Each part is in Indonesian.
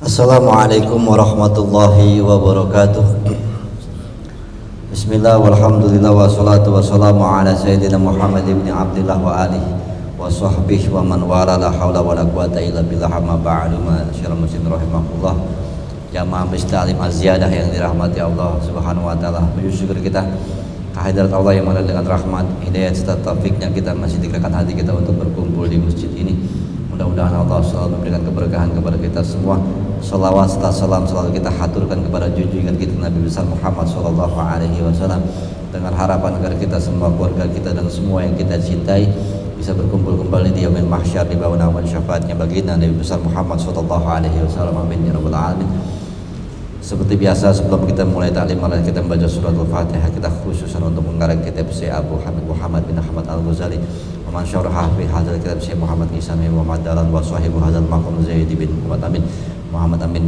Assalamualaikum warahmatullahi wabarakatuh. Bismillah walhamdulillah wassalatu wassalamu ala sayyidina Muhammad ibn Abdillah wa alihi wa sahbihi wa man wala la hawla wa la quwata illa billah amma ba'du. Masyaallah muslim rahimahullah. Jamaah Musta'lim Az-Ziyadah yang dirahmati Allah Subhanahu wa taala. Bersyukur kita kehadirat Allah yang mana dengan rahmat, hidayah serta taufiknya kita masih digerakkan hati kita untuk berkumpul di masjid ini. Mudah-mudahan Allah selalu memberikan keberkahan kepada kita semua. Salawat serta salam selalu kita haturkan kepada junjungan kita Nabi besar Muhammad sallallahu alaihi wasallam, dengan harapan agar kita semua, keluarga kita dan semua yang kita cintai bisa berkumpul kembali di yaumil mahsyar di bawah naungan syafaatnya baginda Nabi besar Muhammad sallallahu alaihi wasallam. Amin ya rabbal alamin. Seperti biasa, sebelum kita mulai taklim, mari kita membaca surat Al-Fatihah. Kita khususan untuk mengarang kitab Syekh Abu Hamid Muhammad bin Ahmad Al-Ghazali, man syaraha fi hadzal kitab Syekh Muhammad Isami Muhammad Dalan wa sahibu hadzal maqam Zaid bin Muhammad Amin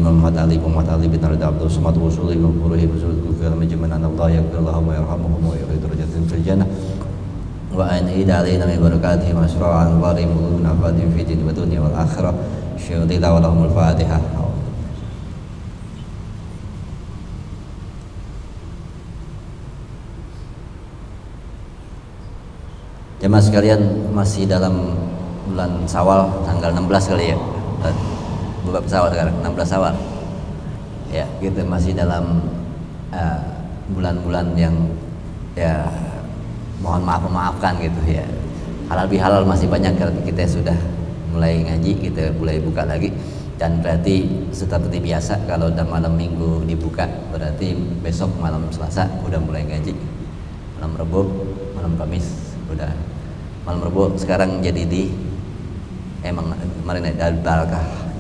Muhammad Ali bin Rida Abdul Samad Usuli wa Furuhi Buzul Gufir Majmanan Allah yaghfirullahu wa yarhamuhum wa yurid darajatan fil jannah wa an ida alaina min barakatihi masra'an wa rimul nafatin fi din wa dunya wal akhirah. Syuhudillah wa lahumul Fatihah. Jemaah sekalian, masih dalam bulan Syawal, tanggal 16 kali ya, beberapa Syawal sekarang, 16 Syawal ya, kita masih dalam bulan-bulan yang ya mohon maaf memaafkan gitu ya. Halal bihalal masih banyak karena kita sudah mulai ngaji, kita mulai buka lagi, dan berarti seperti biasa kalau udah malam minggu dibuka berarti besok malam Selasa udah mulai ngaji, malam Rabu, malam Kamis udah. Malam Rabu sekarang jadi di emang kemarin ada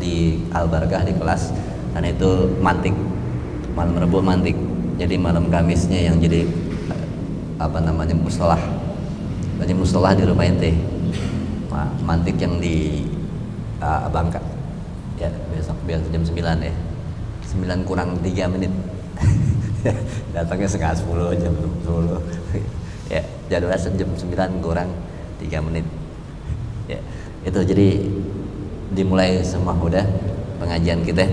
di Al-Barakah di kelas, dan itu mantik. Malam Rabu mantik. Jadi malam Kamisnya yang jadi mustolah. Jadi mustolah di rumah ente. Nah, mantik yang di Bangka. Ya, besok biasa jam 9 ya. 9 kurang 3 menit. Datangnya setengah 10, jam 10. Ya, jadwalnya jam 9 kurang 3 menit ya. Itu jadi dimulai semua udah pengajian kita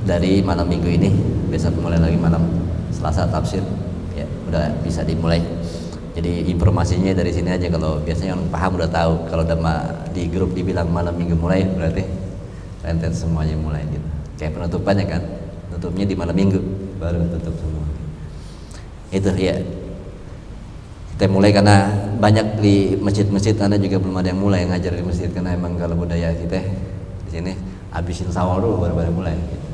dari malam minggu ini. Besok mulai lagi malam Selasa tafsir ya, udah bisa dimulai. Jadi informasinya dari sini aja, kalau biasanya yang paham udah tahu. Kalau udah di grup dibilang malam minggu mulai berarti rentet semuanya mulai gitu. Kayak penutupannya kan, tutupnya di malam minggu baru tutup semua. Itu ya. Kita mulai karena banyak di masjid-masjid, Anda juga belum ada yang mulai ngajar di masjid, karena emang kalau budaya kita di sini habisin Syawal dulu baru mulai. Gitu.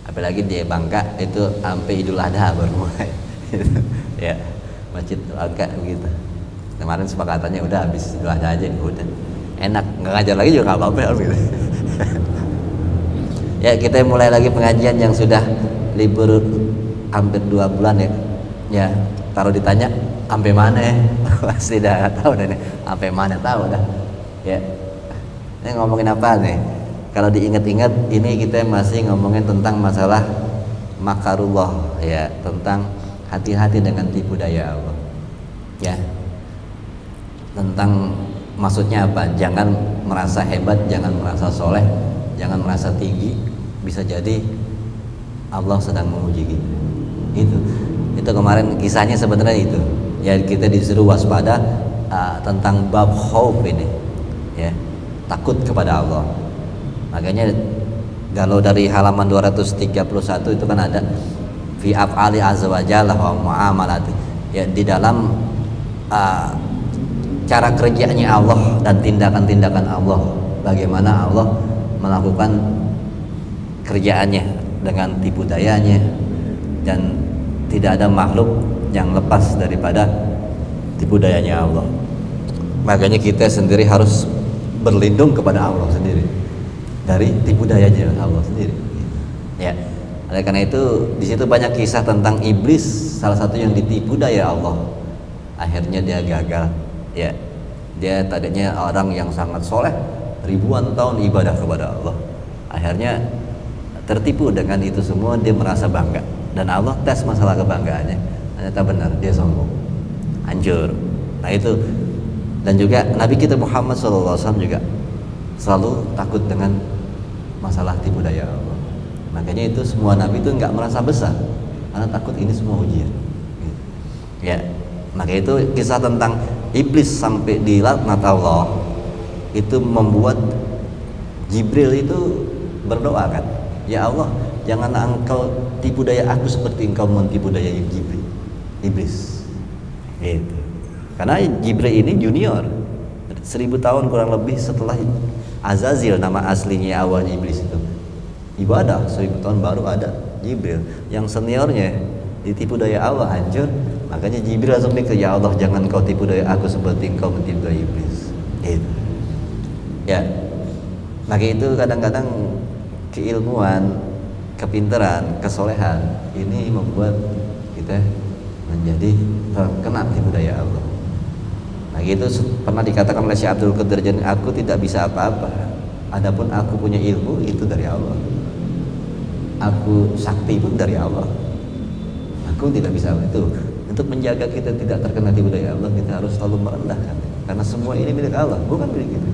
Apalagi di Bangka itu sampai Idul Adha baru mulai. Gitu. Ya, masjid Bangka begitu. Kemarin sepakatannya udah habis Idul Adha aja, udah enak, nggak ngajar lagi juga nggak apa-apa gitu. Ya, kita mulai lagi pengajian yang sudah libur hampir 2 bulan ya. Ya, kalau ditanya sampai mana ya, pasti dah tahu deh nih, sampai mana tahu dah ya. Ini ngomongin apa nih? Kalau diingat-ingat, ini kita masih ngomongin tentang masalah makarullah ya, tentang hati-hati dengan tipu daya Allah ya. Tentang maksudnya apa? Jangan merasa hebat, jangan merasa soleh, jangan merasa tinggi. Bisa jadi Allah sedang menguji kita. Itu kemarin kisahnya sebenarnya itu. Ya, kita disuruh waspada tentang bab khauf ini ya, takut kepada Allah. Makanya kalau dari halaman 231 itu kan ada fi af'ali azza wa jalla wa muamalati ya, di dalam cara kerjanya Allah dan tindakan-tindakan Allah, bagaimana Allah melakukan kerjaannya dengan tipu dayanya, dan tidak ada makhluk yang lepas daripada tipu dayanya Allah. Makanya kita sendiri harus berlindung kepada Allah sendiri dari tipu dayanya Allah sendiri. Ya, oleh karena itu di situ banyak kisah tentang iblis, salah satu yang ditipu daya Allah. Akhirnya dia gagal. Ya, dia tadinya orang yang sangat soleh, ribuan tahun ibadah kepada Allah. Akhirnya tertipu dengan itu semua, dia merasa bangga, dan Allah tes masalah kebanggaannya. Ternyata benar, dia sombong, hancur. Nah itu, dan juga Nabi kita Muhammad SAW juga selalu takut dengan masalah tipu daya Allah. Makanya itu semua nabi itu nggak merasa besar karena takut ini semua ujian. Ya, maka itu kisah tentang iblis sampai dilaknat Allah itu membuat Jibril itu berdoa kan, ya Allah, janganlah engkau tipu daya aku seperti engkau mentipu daya iblis. Gitu. Karena Jibril ini junior 1000 tahun kurang lebih setelah Azazil, nama aslinya awal iblis itu. Ibadah 1000 tahun baru ada Jibril yang seniornya ditipu daya Allah hancur. Makanya Jibril langsung mikir, ya Allah, jangan kau tipu daya aku seperti engkau mentipu daya iblis. Gitu. Ya, maka itu kadang-kadang keilmuan, kepintaran, kesolehan ini membuat kita menjadi terkena tipu daya Allah. Nah itu pernah dikatakan oleh Syekh Abdul Qadir Jailani, aku tidak bisa apa-apa, adapun aku punya ilmu itu dari Allah, aku sakti pun dari Allah, aku tidak bisa itu. Untuk menjaga kita tidak terkena tipu daya Allah, kita harus selalu merendahkan, karena semua ini milik Allah, bukan milik kita.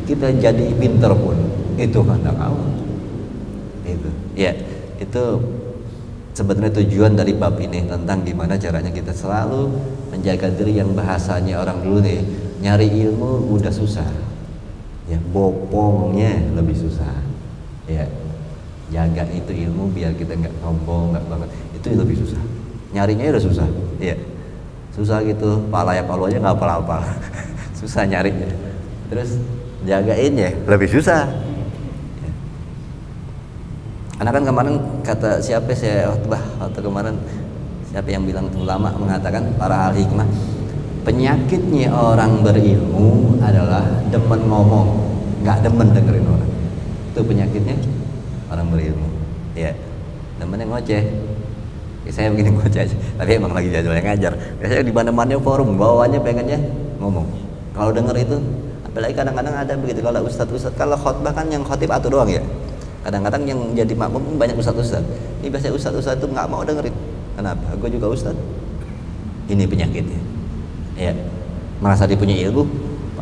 Kita jadi pinter pun itu kehendak Allah. Itu ya, itu sebenarnya tujuan dari bab ini, tentang gimana caranya kita selalu menjaga diri. Yang bahasanya orang dulu nih, nyari ilmu udah susah ya, bopongnya lebih susah ya. Jaga itu ilmu biar kita nggak sombong, nggak banget, itu lebih susah. Nyarinya udah susah ya, susah gitu, palanya aja nggak apa-apa susah nyarinya, terus jagainnya lebih susah. Karena kan kemarin kata siapa, saya waktu kemarin siapa yang bilang, ulama mengatakan, para ahli hikmah, penyakitnya orang berilmu adalah demen ngomong, nggak demen dengerin orang. Itu penyakitnya orang berilmu ya, demennya ngoceh. Ya, saya begini ngoceh aja, tapi emang lagi jadwalnya ngajar. Biasanya di mana-mana forum bawaannya pengennya ngomong. Kalau denger itu, apalagi kadang-kadang ada begitu, kalau ustadz, kalau khotbah kan yang khotib atau doang ya. Kadang-kadang yang jadi makmum banyak ustadz. Ini biasanya ustadz itu nggak mau dengerin. Kenapa? Gue juga ustadz. Ini penyakitnya. Ya, merasa dia punya ilmu,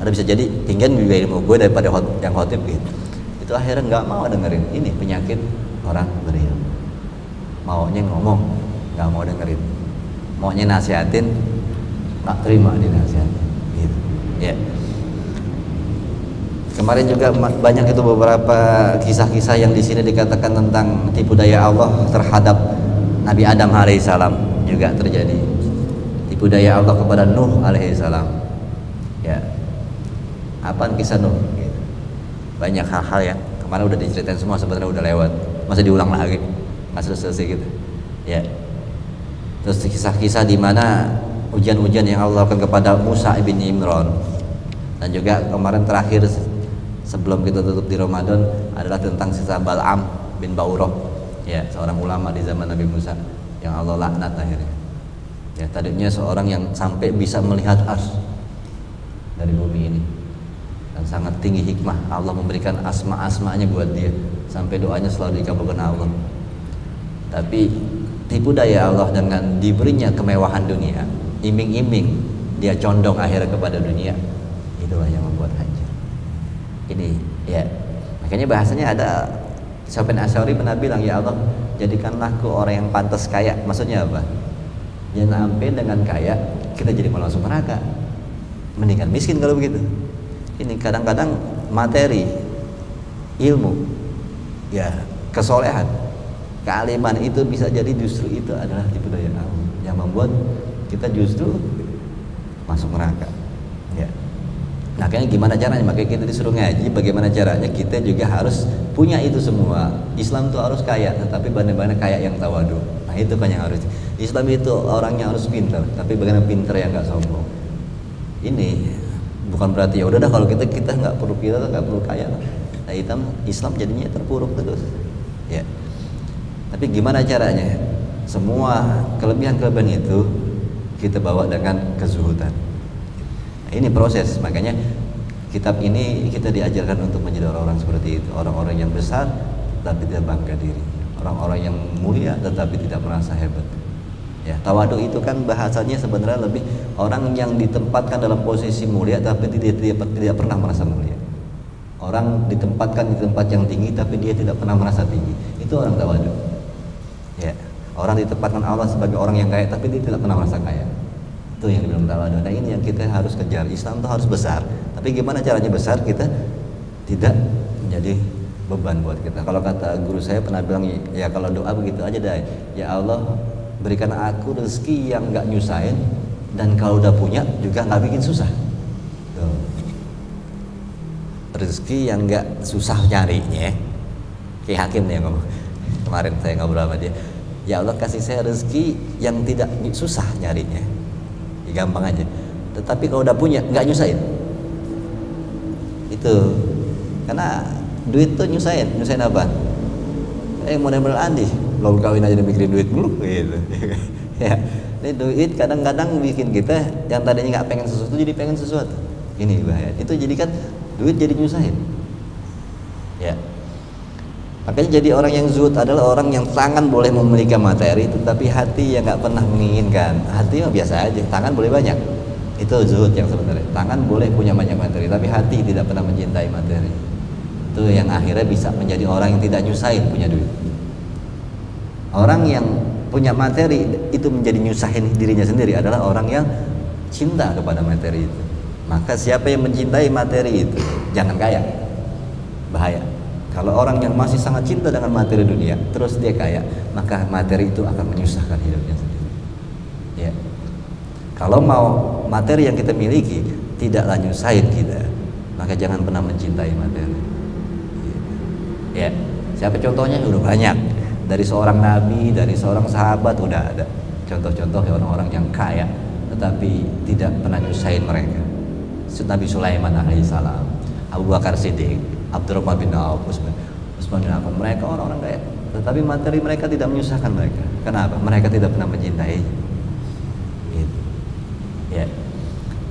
ada bisa jadi tinggian juga ilmu gue daripada yang khotib gitu. Itu akhirnya nggak mau dengerin. Ini penyakit orang berilmu. Maunya ngomong, nggak mau dengerin. Maunya nasihatin, nggak terima dinasihatin. Gitu. Ya. Kemarin juga banyak itu beberapa kisah-kisah yang di sini dikatakan tentang tipu daya Allah terhadap Nabi Adam alaihissalam juga terjadi. Tipu daya Allah kepada Nuh alaihissalam. Ya, apa kisah Nuh? Gitu. Banyak hal-hal yang kemarin udah diceritain semua, sebenarnya udah lewat, masih diulang lagi, nggak selesai gitu. Ya. Terus kisah-kisah di mana ujian-ujian yang Allah lakukan kepada Musa ibn Imran, dan juga kemarin terakhir sebelum kita tutup di Ramadan adalah tentang sisa Bal'am bin Ba'urah, ya, seorang ulama di zaman Nabi Musa yang Allah laknat akhirnya. Ya, tadinya seorang yang sampai bisa melihat ars dari bumi ini, dan sangat tinggi hikmah, Allah memberikan asma-asmanya buat dia, sampai doanya selalu dikabulkan Allah. Tapi tipu daya Allah dengan diberinya kemewahan dunia, iming-iming dia condong akhirnya kepada dunia, itulah yang membuat hancur. Ini ya, makanya bahasanya ada Sufyan Asy'ari pernah bilang, ya Allah, jadikanlah aku orang yang pantas kaya. Maksudnya apa? Jangan sampai dengan kaya kita jadi malah masuk neraka, mendingan miskin kalau begitu. Ini kadang-kadang materi, ilmu, ya, kesolehan, kealiman itu bisa jadi justru itu adalah tipu daya Allah yang membuat kita justru masuk neraka. Ya. Nah, kayaknya gimana caranya? Makanya kita disuruh ngaji, bagaimana caranya kita juga harus punya itu semua. Islam itu harus kaya, tetapi benar-benar kaya yang tawadu. Nah, itu kan yang harus. Islam itu orangnya harus pintar, tapi bagaimana pintar yang nggak sombong. Ini bukan berarti ya udah dah kalau kita nggak perlu pintar, nggak perlu kaya. Nah, Islam jadinya terpuruk terus. Ya. Tapi gimana caranya? Semua kelebihan-kelebihan itu kita bawa dengan kezuhudan. Ini proses, makanya kitab ini kita diajarkan untuk menjadi orang-orang seperti itu, orang-orang yang besar tetapi tidak bangga diri, orang-orang yang mulia tetapi tidak merasa hebat. Ya, tawadu itu kan bahasanya sebenarnya lebih orang yang ditempatkan dalam posisi mulia tapi tidak pernah merasa mulia. Orang ditempatkan di tempat yang tinggi tapi dia tidak pernah merasa tinggi. Itu Itu orang tawadu. Ya, orang ditempatkan Allah sebagai orang yang kaya tapi dia tidak pernah merasa kaya. Itu yang dibilang tawadu. Nah ini yang kita harus kejar. Islam itu harus besar. Tapi gimana caranya besar? Kita tidak menjadi beban buat kita. Kalau kata guru saya pernah bilang, ya kalau doa begitu aja dah. Ya Allah, berikan aku rezeki yang nggak nyusahin, dan kalau udah punya juga nggak bikin susah. Tuh. Rezeki yang nggak susah nyarinya. Kayak Hakim nih yang ngomong. Kemarin saya ngobrol sama dia. Ya Allah, kasih saya rezeki yang tidak susah nyarinya. Ya, gampang aja. Tetapi kalau udah punya nggak nyusahin. Itu karena duit tuh nyusahin apa? Model-model Andi, belum kawin aja udah mikirin duit dulu, gitu. Ya, ini duit kadang-kadang bikin kita yang tadinya nggak pengen sesuatu jadi pengen sesuatu. Ini bahaya. Itu jadi kan duit jadi nyusahin. Ya. Makanya jadi orang yang zuhud adalah orang yang tangan boleh memiliki materi, tetapi hati yang nggak pernah menginginkan. Hati mah biasa aja, tangan boleh banyak. Itu zuhud yang sebenarnya. Tangan boleh punya banyak materi, tapi hati tidak pernah mencintai materi. Itu yang akhirnya bisa menjadi orang yang tidak nyusahin punya duit. Orang yang punya materi itu menjadi nyusahin dirinya sendiri adalah orang yang cinta kepada materi itu. Maka siapa yang mencintai materi itu jangan kaya, bahaya. Kalau orang yang masih sangat cinta dengan materi dunia terus dia kaya, maka materi itu akan menyusahkan hidupnya sendiri. Ya. Kalau mau materi yang kita miliki tidaklah nyusahin kita, maka jangan pernah mencintai materi. Ya, siapa contohnya? Udah banyak. Dari seorang nabi, dari seorang sahabat udah ada contoh-contoh orang-orang yang kaya tetapi tidak pernah nyusahin mereka. Nabi Sulaiman alaihissalam, Abu Bakar Siddiq, Abdurrahman bin Auf, Utsman bin Affan, mereka orang-orang kaya tetapi materi mereka tidak menyusahkan mereka. Kenapa? Mereka tidak pernah mencintai. Gitu. Ya,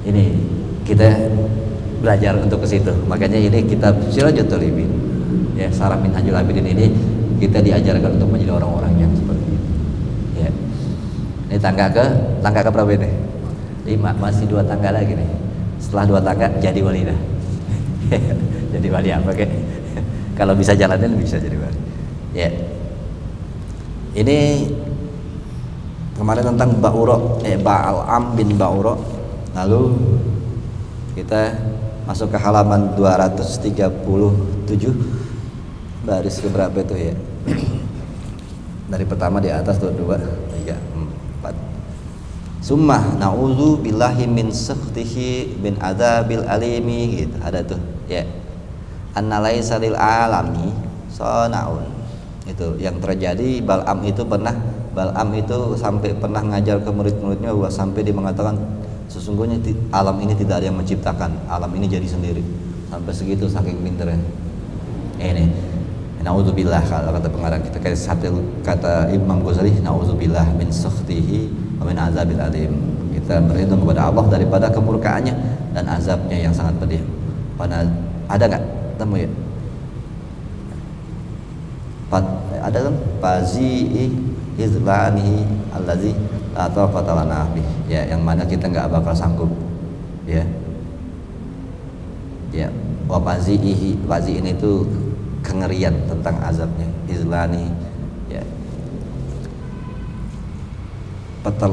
ini kita belajar untuk ke situ. Makanya ini kitab Sirajatul Talibin, ya, Syarah Minhajul Abidin ini kita diajarkan untuk menjadi orang-orang yang seperti itu. Ya. Ini tangga ke berapa ini? 5, masih 2 tangga lagi nih. Setelah 2 tangga jadi wali dah. Jadi wali apa kek? Kalau bisa jalanin bisa jadi wali. Ya. Ini kemarin tentang Ba'al-Am bin Ba'uro. Lalu kita masuk ke halaman 237 baris keberapa itu ya? Dari pertama di atas tuh 2, 3, 4. Summah na'udzu billahi min sakhtihi bin adzabil alimi, gitu. Ada tuh ya. Annalaisa lil alami sanaun. Itu yang terjadi. Bal'am itu sampai pernah ngajar ke murid-muridnya sampai dia mengatakan sesungguhnya alam ini tidak ada yang menciptakan, alam ini jadi sendiri. Sampai segitu saking pinternya. Ini naudzubillah, kalau kata pengarang kita kata Imam Ghazali, naudzubillah min sakhtihi wa min azabil alim. Kita berlindung kepada Allah daripada kemurkaannya dan azabnya yang sangat pedih. Ada nggak temu ya? Ada kan? Fazi'i izlanihi allazi la taqata lana bih. Ya, yang mana kita nggak bakal sanggup. Ya. Ya, wa fazi'ihi, fazi'in itu kengerian tentang azabnya. Izlani, ya,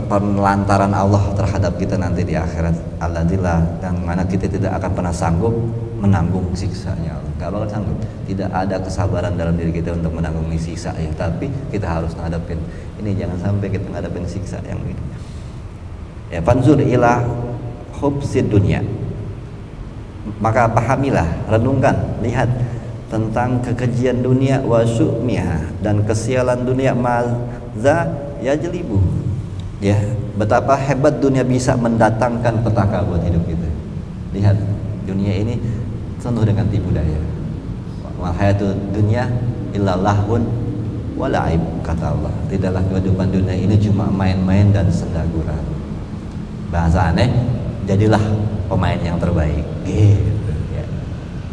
penelantaran Allah terhadap kita nanti di akhirat. Alladzillah, yang mana kita tidak akan pernah sanggup menanggung siksanya Allah. Gak bakal sanggup. Tidak ada kesabaran dalam diri kita untuk menanggung siksa ya. Tapi kita harus ngadepin ini, jangan sampai kita ngadepin siksa yang ini. Ya, fanzur ila hubsid dunia. Maka pahamilah, renungkan, lihat tentang kekejian dunia wa syu'miha, dan kesialan dunia maza yajlibu. Ya, betapa hebat dunia bisa mendatangkan petaka buat hidup kita. Lihat, dunia ini penuh dengan tipu daya. Wal hayatud dunya illa lahun wa la'ib, kata Allah. Tidaklah kehidupan dunia ini cuma main-main dan senda gurau. Bahasa aneh, jadilah pemain yang terbaik. Gitu.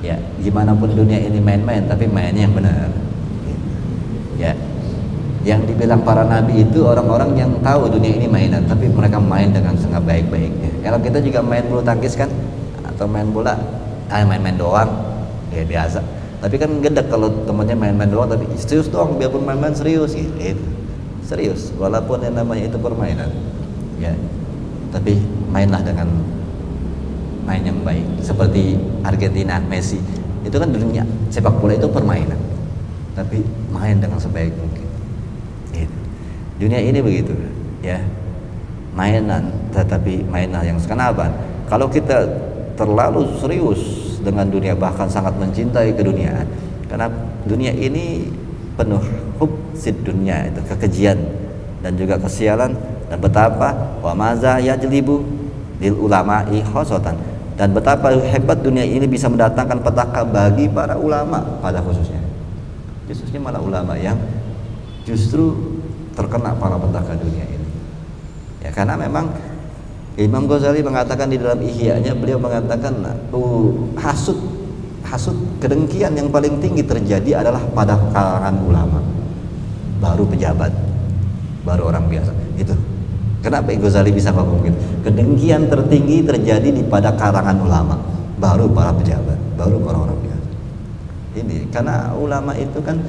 Ya, gimana pun dunia ini main-main, tapi mainnya yang benar. Ya, yang dibilang para nabi itu orang-orang yang tahu dunia ini mainan, tapi mereka main dengan sangat baik-baiknya. Kalau kita juga main bulu tangkis kan, atau main bola, main-main doang, ya biasa. Tapi kan gedek kalau temannya main-main doang, tapi serius dong, biarpun main-main serius gitu. Serius, walaupun yang namanya itu permainan. Ya. Tapi mainlah dengan main yang baik. Seperti Argentina, Messi. Itu kan dunia sepak bola itu permainan. Tapi main dengan sebaik mungkin. Gitu. Dunia ini begitu, ya. Mainan, tetapi mainan yang kenapa? Kalau kita terlalu serius dengan dunia, bahkan sangat mencintai keduniaan, karena dunia ini penuh hubsid dunia, itu kekejian dan juga kesialan, dan betapa wa maza yajlibu lil ulama'i khosotan, dan betapa hebat dunia ini bisa mendatangkan petaka bagi para ulama pada khususnya malah ulama yang justru terkena para petaka dunia ini. Ya, karena memang Imam Ghazali mengatakan di dalam Ihya-nya, beliau mengatakan hasud kedengkian yang paling tinggi terjadi adalah pada kalangan ulama, baru pejabat, baru orang biasa. Itu kenapa Ghazali bisa ngomong gitu? Kedengkian tertinggi terjadi di pada kalangan ulama, baru para pejabat, baru orang-orang biasa. Ini karena ulama itu kan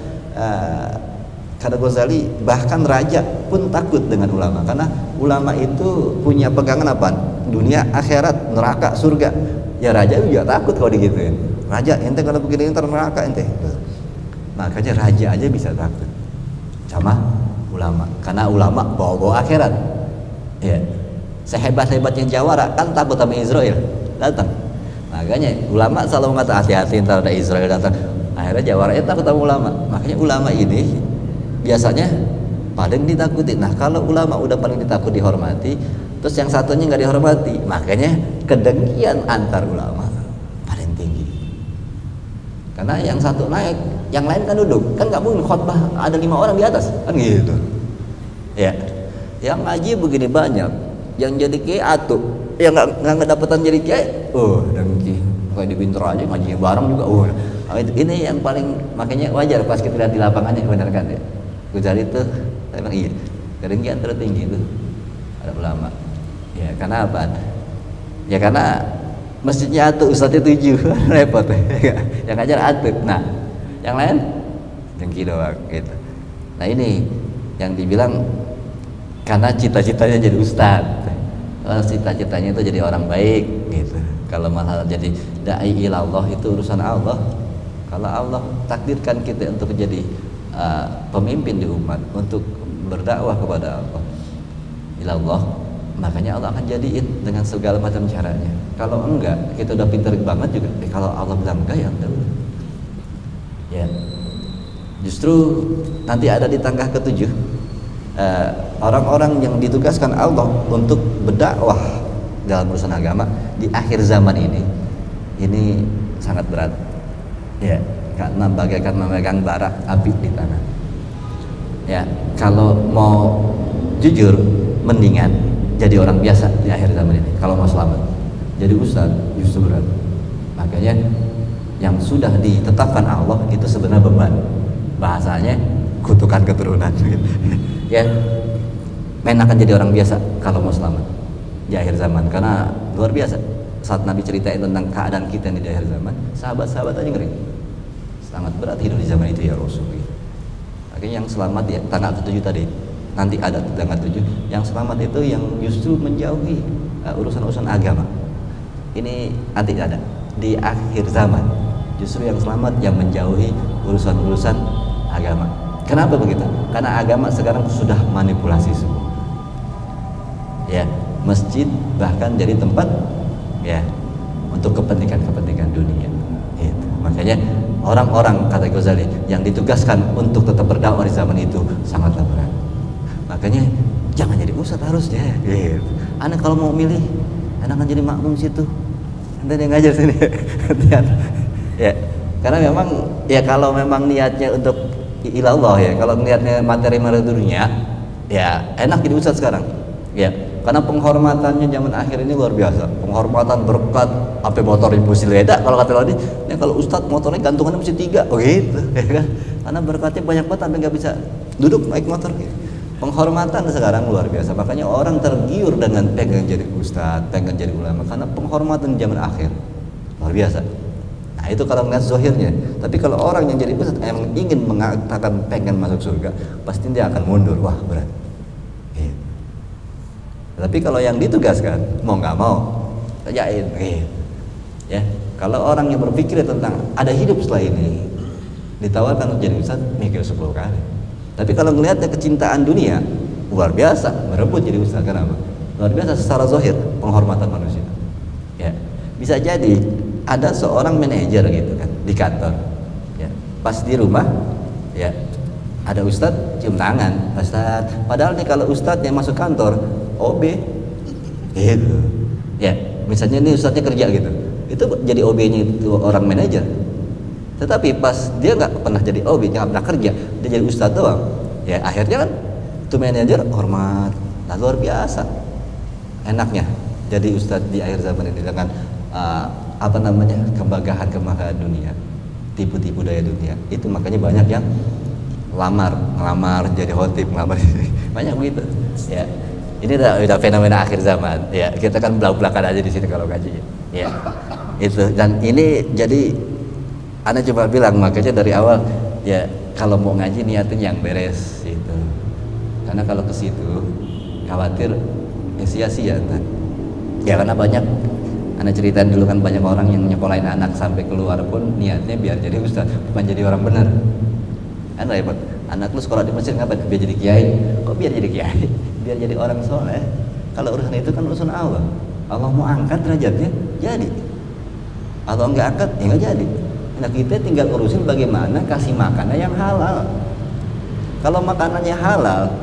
kata Ghazali, bahkan raja pun takut dengan ulama, karena ulama itu punya pegangan apa? Dunia, akhirat, neraka, surga. Ya raja juga takut kalau digituin. Raja, ente kalau begini ntar neraka ente. Makanya raja aja bisa takut sama ulama, karena ulama bawa-bawa akhirat. Ya, sehebat-hebatnya jawara kan takut sama Israel datang. Makanya ulama selalu mengatakan hati-hati ntar ada Israel datang. Akhirnya jawaranya takut sama ulama. Makanya ulama ini biasanya paling ditakuti. Nah, kalau ulama udah paling ditakut, dihormati, terus yang satunya nggak dihormati, makanya kedengkian antar ulama paling tinggi. Karena yang satu naik, yang lain kan duduk, kan nggak mungkin khotbah ada 5 orang di atas, kan gitu. Ya, yang ngaji begini banyak, yang jadi kiai atuh, yang nggak kedapatan jadi kiai, dengki, kayak di pinter aja ngaji bareng juga, ini yang paling, makanya wajar pas kita lihat di lapangannya, benar kan ya. Ghazali itu memang iya, kedengkian tertinggi itu ada ulama. Ya karena apa? Ya karena masjidnya atuh, ustadznya 7, repot. Yang ngajar atuh, nah yang lain dengki doang gitu. Nah ini yang dibilang karena cita-citanya jadi ustadz, kalau cita-citanya itu jadi orang baik gitu. Kalau malah jadi dai ilallah itu urusan Allah. Kalau Allah takdirkan kita untuk jadi pemimpin di umat, untuk berdakwah kepada Allah, ilallah, makanya Allah akan jadiin dengan segala macam caranya. Kalau enggak, kita udah pinter banget juga. Kalau Allah bilang enggak, ya enggak. Ya, justru nanti ada di tangga ke-7 orang-orang yang ditugaskan Allah untuk berdakwah dalam urusan agama di akhir zaman ini sangat berat. Ya, karena bagaikan memegang bara api di tangan. Ya, kalau mau jujur, mendingan jadi orang biasa di akhir zaman ini. Kalau mau selamat, jadi ustaz justru berat. Makanya yang sudah ditetapkan Allah itu sebenarnya beban. Bahasanya kutukan keturunan. Ya, akan jadi orang biasa kalau mau selamat di akhir zaman. Karena luar biasa. Saat Nabi ceritain tentang keadaan kita di akhir zaman, sahabat-sahabat aja ngeri. Sangat berat hidup di zaman itu ya Rasul. Makanya yang selamat ya tanggal 7 tadi. Nanti ada tanggal 7. Yang selamat itu yang justru menjauhi urusan-urusan agama. Ini nanti ada di akhir zaman. Justru yang selamat yang menjauhi urusan-urusan agama. Kenapa begitu? Karena agama sekarang sudah manipulasi semua. Ya, masjid bahkan jadi tempat ya untuk kepentingan dunia. Itu. Makanya orang-orang kata Ghazali yang ditugaskan untuk tetap berdakwah di zaman itu sangatlah berat. Makanya jangan jadi ustadz harusnya. Gitu. Anda kalau mau milih, Anda akan jadi makmum situ. Anda yang ngajar sini. Ya, karena memang ya kalau memang niatnya untuk ilallah ya, kalau niatnya materi dunia, ya enak jadi ustadz sekarang. Ya, karena penghormatannya zaman akhir ini luar biasa. Penghormatan berkat sampai motor ibu sileda kalau kata tadi. Ya kalau ustadz motornya gantungannya mesti 3, gitu, ya kan? Karena berkatnya banyak banget sampai nggak bisa duduk naik motor. Gitu. Penghormatan sekarang luar biasa. Makanya orang tergiur dengan pengen jadi ustadz, pengen jadi ulama karena penghormatan zaman akhir luar biasa. Nah Nah, itu kalau ngeliat zohirnya. Tapi kalau orang yang jadi ustadz emang ingin mengatakan pengen masuk surga, pasti dia akan mundur. Wah, berat. Gitu. Tapi kalau yang ditugaskan mau nggak mau kerjain. Gitu. Ya, kalau orang yang berpikir tentang ada hidup setelah ini, ditawarkan untuk jadi ustadz, mikir 10 kali. Tapi kalau ngelihatnya kecintaan dunia, luar biasa, merebut jadi ustadz. Kenapa? Luar biasa secara zohir, penghormatan manusia. Ya, bisa jadi ada seorang manajer gitu kan di kantor, ya, pas di rumah, ya, ada ustadz cium tangan, ustadz. Padahal nih kalau ustadz yang masuk kantor OB, gitu, ya, misalnya nih ustadznya kerja gitu, itu jadi OB-nya itu orang manajer. Tetapi pas dia nggak pernah jadi OB, nggak pernah kerja, dia jadi ustadz doang, ya akhirnya kan itu manajer hormat, nah, luar biasa, enaknya jadi ustadz di akhir zaman ini dengan kemagahan dunia, tipu-tipu daya dunia. Itu makanya banyak yang ngelamar jadi khotib, banyak begitu. Ya, ini udah fenomena akhir zaman. Ya, kita kan belak-belakan aja di sini kalau ngaji. Ya, itu. Dan ini jadi, Ana coba bilang makanya dari awal, ya kalau mau ngaji niatin yang beres itu. Karena kalau ke situ khawatir sia-sia. Ya karena banyak. Ana ceritain dulu kan banyak orang yang nyekolahin anak sampai keluar pun niatnya biar jadi ustaz, bukan jadi orang benar. Kan repot. Anak lu sekolah di Mesir ngapain? Biar jadi kiai. Kok biar jadi kiai? Biar jadi orang soleh. Kalau urusan itu kan urusan Allah. Allah mau angkat derajatnya, jadi. Atau enggak angkat, ya enggak jadi. Nah kita tinggal urusin bagaimana kasih makanan yang halal. Kalau makanannya halal,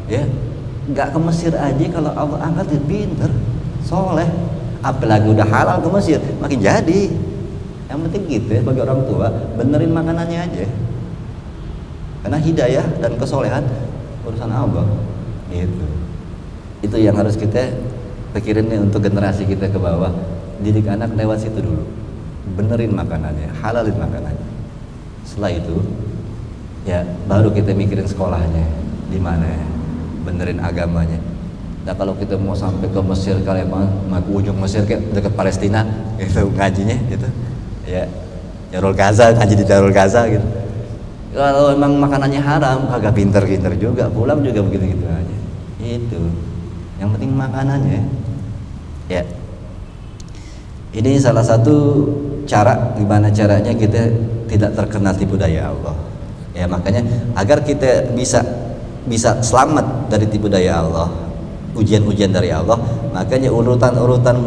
ya enggak ke Mesir aja kalau Allah angkat dia pinter, soleh. Apalagi udah halal ke Mesir, makin jadi. Yang penting gitu ya, bagi orang tua benerin makanannya aja. Karena hidayah dan kesolehan urusan Allah. Gitu. Itu yang harus kita pikirin nih untuk generasi kita ke bawah. Didik anak lewat situ dulu. Benerin makanannya, halalin makanannya. Setelah itu, ya baru kita mikirin sekolahnya di mana, benerin agamanya. Nah kalau kita mau sampai ke Mesir, kalau emang ke ujung Mesir kayak dekat Palestina, itu ngajinya gitu, ya Darul Gaza, ngaji di Darul Gaza gitu. Kalau emang makanannya haram, agak pinter-pinter juga, pulang juga begitu-gitu aja. Itu, yang penting makanannya. Ya, ini salah satu cara gimana caranya kita tidak terkena tipu daya Allah. Ya makanya agar kita bisa selamat dari tipu daya Allah, ujian-ujian dari Allah, makanya urutan-urutan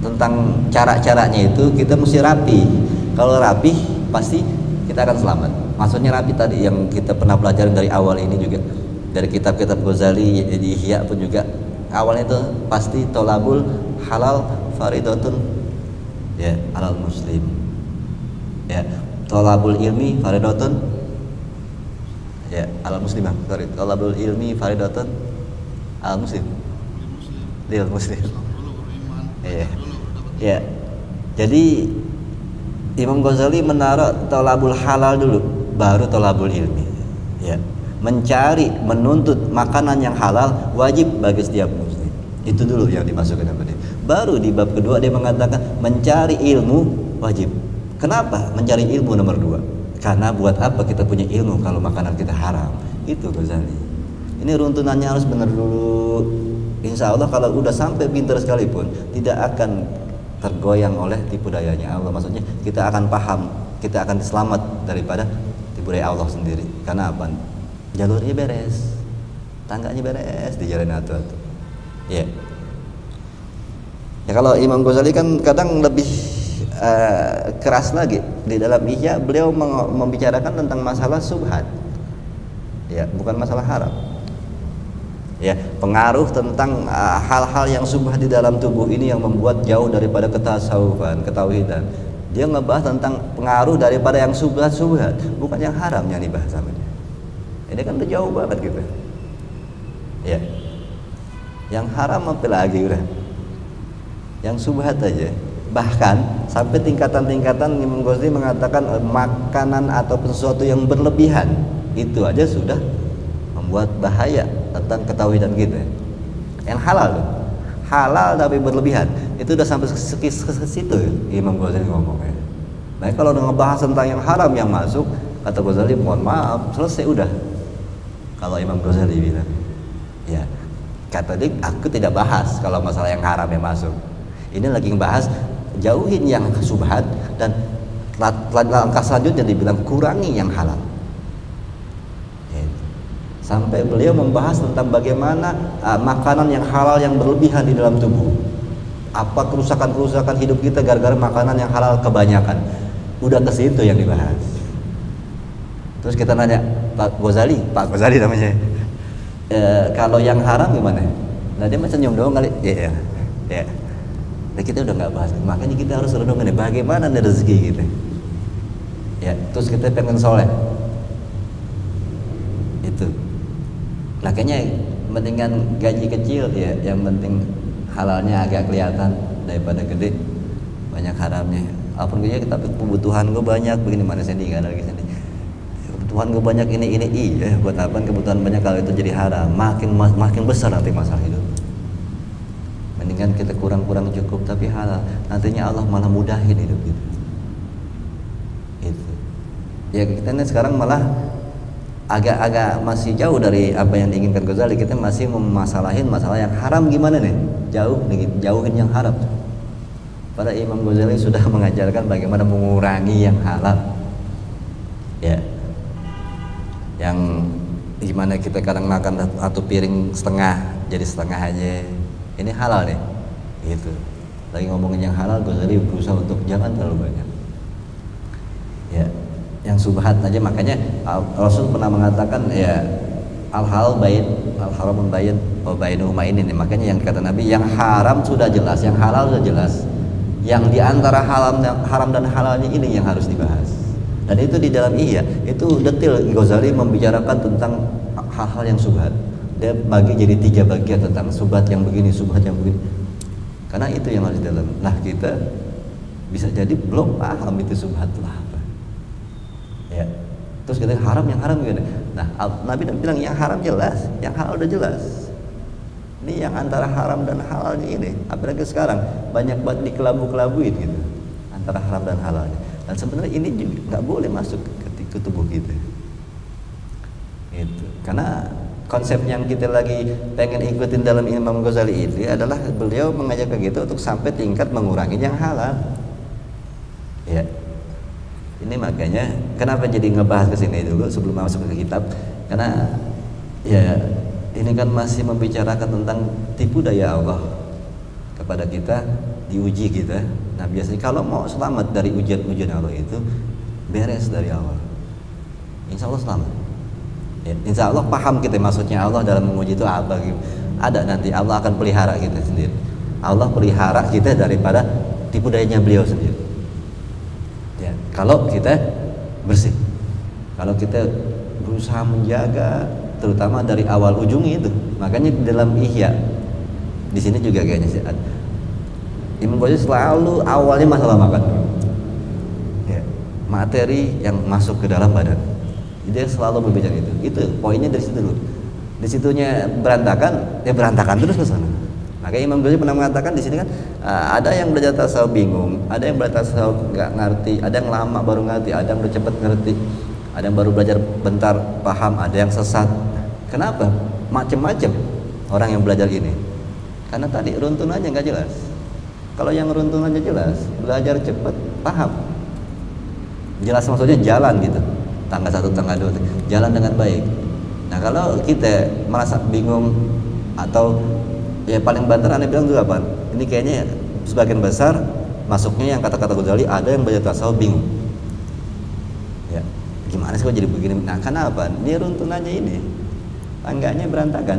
tentang cara-caranya itu kita mesti rapi. Kalau rapi pasti kita akan selamat. Maksudnya rapi tadi yang kita pernah pelajarin dari awal ini juga, dari kitab-kitab Ghazali di Ihya pun juga awalnya itu pasti tolabul halal faridatun, ya alal muslim, ya tolabul ilmi faridatun, ya alal muslimah, sorry, tolabul ilmi faridatun al muslim, lil muslim. Iya. Ya. Jadi Imam Ghazali menaruh tolabul halal dulu, baru tolabul ilmi. Ya. Mencari, menuntut makanan yang halal wajib bagi setiap muslim. Itu dulu yang dimasukkan sama dia. Baru di bab kedua dia mengatakan mencari ilmu wajib. Kenapa? Mencari ilmu nomor 2. Karena buat apa kita punya ilmu kalau makanan kita haram? Itu Ghazali. Ini runtunannya harus benar dulu. Insya Allah kalau udah sampai pintar sekalipun tidak akan tergoyang oleh tipu dayanya Allah. Maksudnya kita akan paham, kita akan selamat daripada tipu daya Allah sendiri. Karena apa? Jalurnya beres, tangganya beres di jalan atu-atu. Ya. Ya kalau Imam Ghazali kan kadang lebih keras lagi di dalam Ihya, beliau membicarakan tentang masalah subhat. Ya, bukan masalah haram. Ya, pengaruh tentang hal-hal yang subhat di dalam tubuh ini yang membuat jauh daripada ketasawufan, ketauhidan. Dia ngebahas tentang pengaruh daripada yang subhat, bukan yang haram yang dibahas sama dia. Ini kan udah jauh banget gitu. Ya. Yang haram apa lagi udah? Yang subhat aja. Bahkan sampai tingkatan-tingkatan Imam Ghazali mengatakan makanan atau sesuatu yang berlebihan itu aja sudah membuat bahaya tentang ketauhidan kita. Yang halal tapi berlebihan itu udah sampai ke situ ya, Imam Ghazali ngomongnya. Nah kalau ngebahas tentang yang haram yang masuk, kata Ghazali, mohon maaf, selesai udah. Kalau Imam Ghazali bilang, ya kata dia, aku tidak bahas kalau masalah yang haram yang masuk. Ini lagi ngebahas jauhin yang subhat, dan langkah selanjutnya dibilang kurangi yang halal. Sampai beliau membahas tentang bagaimana makanan yang halal yang berlebihan di dalam tubuh. Apa kerusakan-kerusakan hidup kita gara-gara makanan yang halal kebanyakan. Udah ke situ yang dibahas. Terus kita nanya, Pak Ghazali namanya. Kalau yang haram gimana? Nah dia macam senyum doang kali. Ya. Nah kita udah nggak bahas. Makanya kita harus renung nih, bagaimana nih rezeki kita. Ya, terus kita pengen soleh. Itu. Nah kayaknya mendingan gaji kecil ya, yang penting halalnya agak kelihatan daripada gede banyak haramnya. Apapun gue tapi kebutuhan gue banyak, begini mana Sandy nggak ada lagi Sandy. Kebutuhan gue banyak ini iya, buat apa kebutuhan banyak kalau itu jadi haram, makin besar nanti masalah hidup. Mendingan kita kurang cukup tapi halal, nantinya Allah malah mudahin hidup kita. Itu. Ya kita ini sekarang malah agak masih jauh dari apa yang diinginkan Ghazali. Kita masih memasalahin masalah yang haram gimana nih, jauhin yang haram. Para Imam Ghazali sudah mengajarkan bagaimana mengurangi yang halal, ya, yang gimana kita kadang makan satu piring setengah jadi setengah aja, ini halal nih, gitu. Lagi ngomongin yang halal, Ghazali berusaha untuk jangan terlalu banyak, ya. Yang subhat aja, makanya Rasul pernah mengatakan ya al halal bayin, al haramun bayin, wa bainuhuma ini nih. Makanya yang kata Nabi, yang haram sudah jelas, yang halal sudah jelas, yang diantara haram dan halalnya ini yang harus dibahas. Dan itu di dalam Ihya itu detail Ghazali membicarakan tentang hal-hal yang subhat. Dia bagi jadi 3 bagian tentang subhat yang begini, subhat yang begini. Karena itu yang harus dalam. Nah kita bisa jadi belum paham itu subhat lah. Ya. Terus kita yang haram gimana? Nah, Nabi bilang yang haram jelas, yang halal udah jelas. Ini yang antara haram dan halalnya ini. Apalagi sekarang banyak banget dikelabu-kelabuin gitu antara haram dan halalnya. Dan sebenarnya ini juga nggak boleh masuk ke tubuh kita. Itu. Karena konsep yang kita lagi pengen ikutin dalam Imam Ghazali ini adalah beliau mengajak ke gitu untuk sampai tingkat mengurangi yang halal. Ya. Ini makanya kenapa jadi ngebahas ke sini dulu sebelum masuk ke kitab, karena ya ini kan masih membicarakan tentang tipu daya Allah kepada kita, diuji kita. Nah biasanya kalau mau selamat dari ujian-ujian Allah itu beres dari awal, insya Allah selamat. Ya, insya Allah paham kita maksudnya Allah dalam menguji itu apa gitu. Ada nanti Allah akan pelihara kita sendiri. Allah pelihara kita daripada tipu dayanya beliau sendiri. Ya, kalau kita bersih, kalau kita berusaha menjaga, terutama dari awal ujungnya itu. Makanya di dalam Ihya, di sini juga kayaknya sih ada. Imam Ghazali selalu awalnya masalah makan, ya, materi yang masuk ke dalam badan. Dia selalu berbicara itu. Itu poinnya dari situ dulu. Di situnya berantakan, ya berantakan terus ke sana. Makanya Imam Ghazali pernah mengatakan di sini kan ada yang belajar tasawuf bingung, ada yang belajar tasawuf nggak ngerti, ada yang lama baru ngerti, ada yang udah cepet ngerti, ada yang baru belajar bentar paham, ada yang sesat. Kenapa? Macem-macem orang yang belajar ini. Karena tadi runtunannya nggak jelas. Kalau yang runtunannya jelas, belajar cepet, paham. Jelas maksudnya jalan gitu. Tangga 1, tangga 2, jalan dengan baik. Nah kalau kita merasa bingung atau ya paling banter aneh bilang juga apa? Ini kayaknya sebagian besar masuknya yang kata-kata Ghazali ada yang belajar tasawuf bingung. Ya, gimana sih kok jadi begini? Nah, karena apa? Dia runtunannya ini, tangganya berantakan.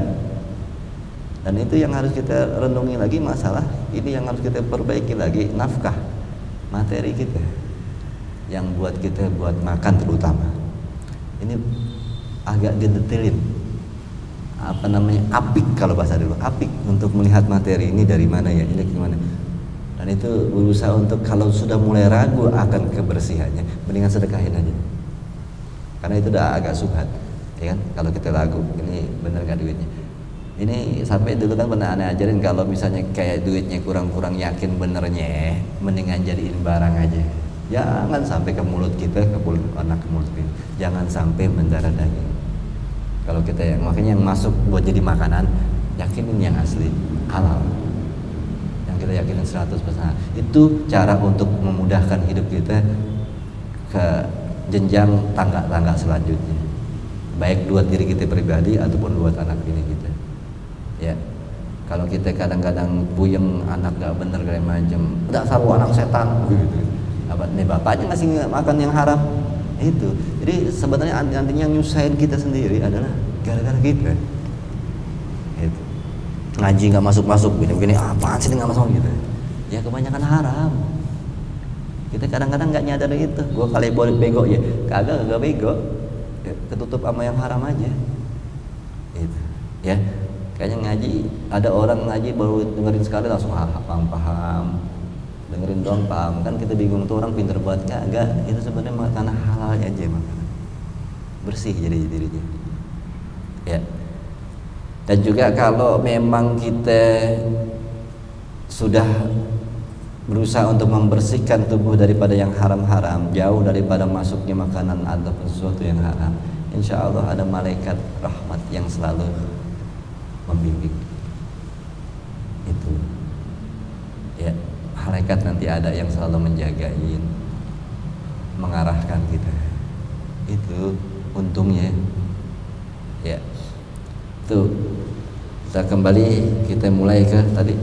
Dan itu yang harus kita renungi lagi, masalah ini yang harus kita perbaiki lagi, nafkah materi kita yang buat kita buat makan terutama. Ini agak didetilin. Apa namanya, apik kalau bahasa dulu, apik untuk melihat materi ini dari mana ya, ini gimana. Dan itu berusaha untuk kalau sudah mulai ragu akan kebersihannya, mendingan sedekahin aja, karena itu udah agak subhat, ya kan? Kalau kita ragu, ini bener gak duitnya? Ini sampai dulu kan pernah aneh ajarin kalau misalnya kayak duitnya kurang-kurang yakin benernya, mendingan jadiin barang aja. Jangan sampai ke mulut kita, ke mulut anak, ke mulut kita. Jangan sampai mendarah daging. Kalau kita makanya yang masuk buat jadi makanan, yakinin yang asli, halal. Yang kita yakinin 100%. Itu cara untuk memudahkan hidup kita ke jenjang tangga-tangga selanjutnya. Baik buat diri kita pribadi ataupun buat anak ini kita. Ya. Kalau kita kadang-kadang puyeng anak gak bener kayak macam, dasar anak setan gitu. Apa nih bapaknya ngasih makan yang haram. Itu. Jadi sebenarnya nantinya yang nyusahin kita sendiri adalah gara-gara kita. Itu. Ngaji nggak masuk-masuk begini-begini, apaan sih nggak masuk gitu. Ya kebanyakan haram. Kita kadang-kadang nggak nyadar itu. Gue kali boleh bego ya, kagak bego. Ya, ketutup sama yang haram aja. Itu. Ya. Kayaknya ngaji, ada orang ngaji baru dengerin sekali langsung paham. Dengerin doang paham. Kan kita bingung tuh orang pinter banget, kagak. Itu sebenarnya makanan halal aja makanan. Bersih jadi dirinya. Ya. Dan juga kalau memang kita sudah berusaha untuk membersihkan tubuh daripada yang haram-haram, jauh daripada masuknya makanan ataupun sesuatu yang haram, insya Allah ada malaikat rahmat yang selalu membimbing. Itu ya, malaikat nanti ada yang selalu menjagain, mengarahkan kita. Itu untungnya ya. Tuh, kita kembali, kita mulai ke tadi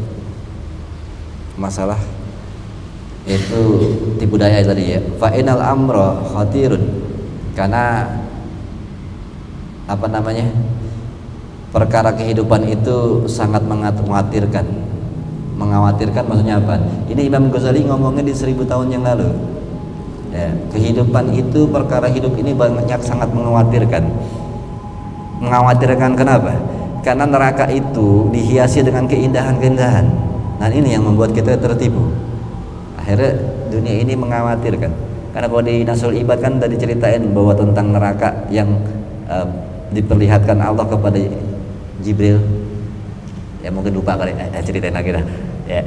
masalah itu tipu daya tadi ya. Fa inal amra khatirun, karena apa namanya, perkara kehidupan itu sangat mengkhawatirkan. Mengkhawatirkan maksudnya apa? Ini Imam Ghazali ngomongnya di 1000 tahun yang lalu ya, kehidupan itu, perkara hidup ini banyak sangat mengkhawatirkan. Mengkhawatirkan kenapa? Karena neraka itu dihiasi dengan keindahan-keindahan. Nah ini yang membuat kita tertipu. Akhirnya dunia ini mengkhawatirkan. Karena kalau di Nasrul Ibad kan tadi ceritain bahwa tentang neraka yang diperlihatkan Allah kepada Jibril. Ya mungkin lupa kali, ceritain lagi dah. Ya.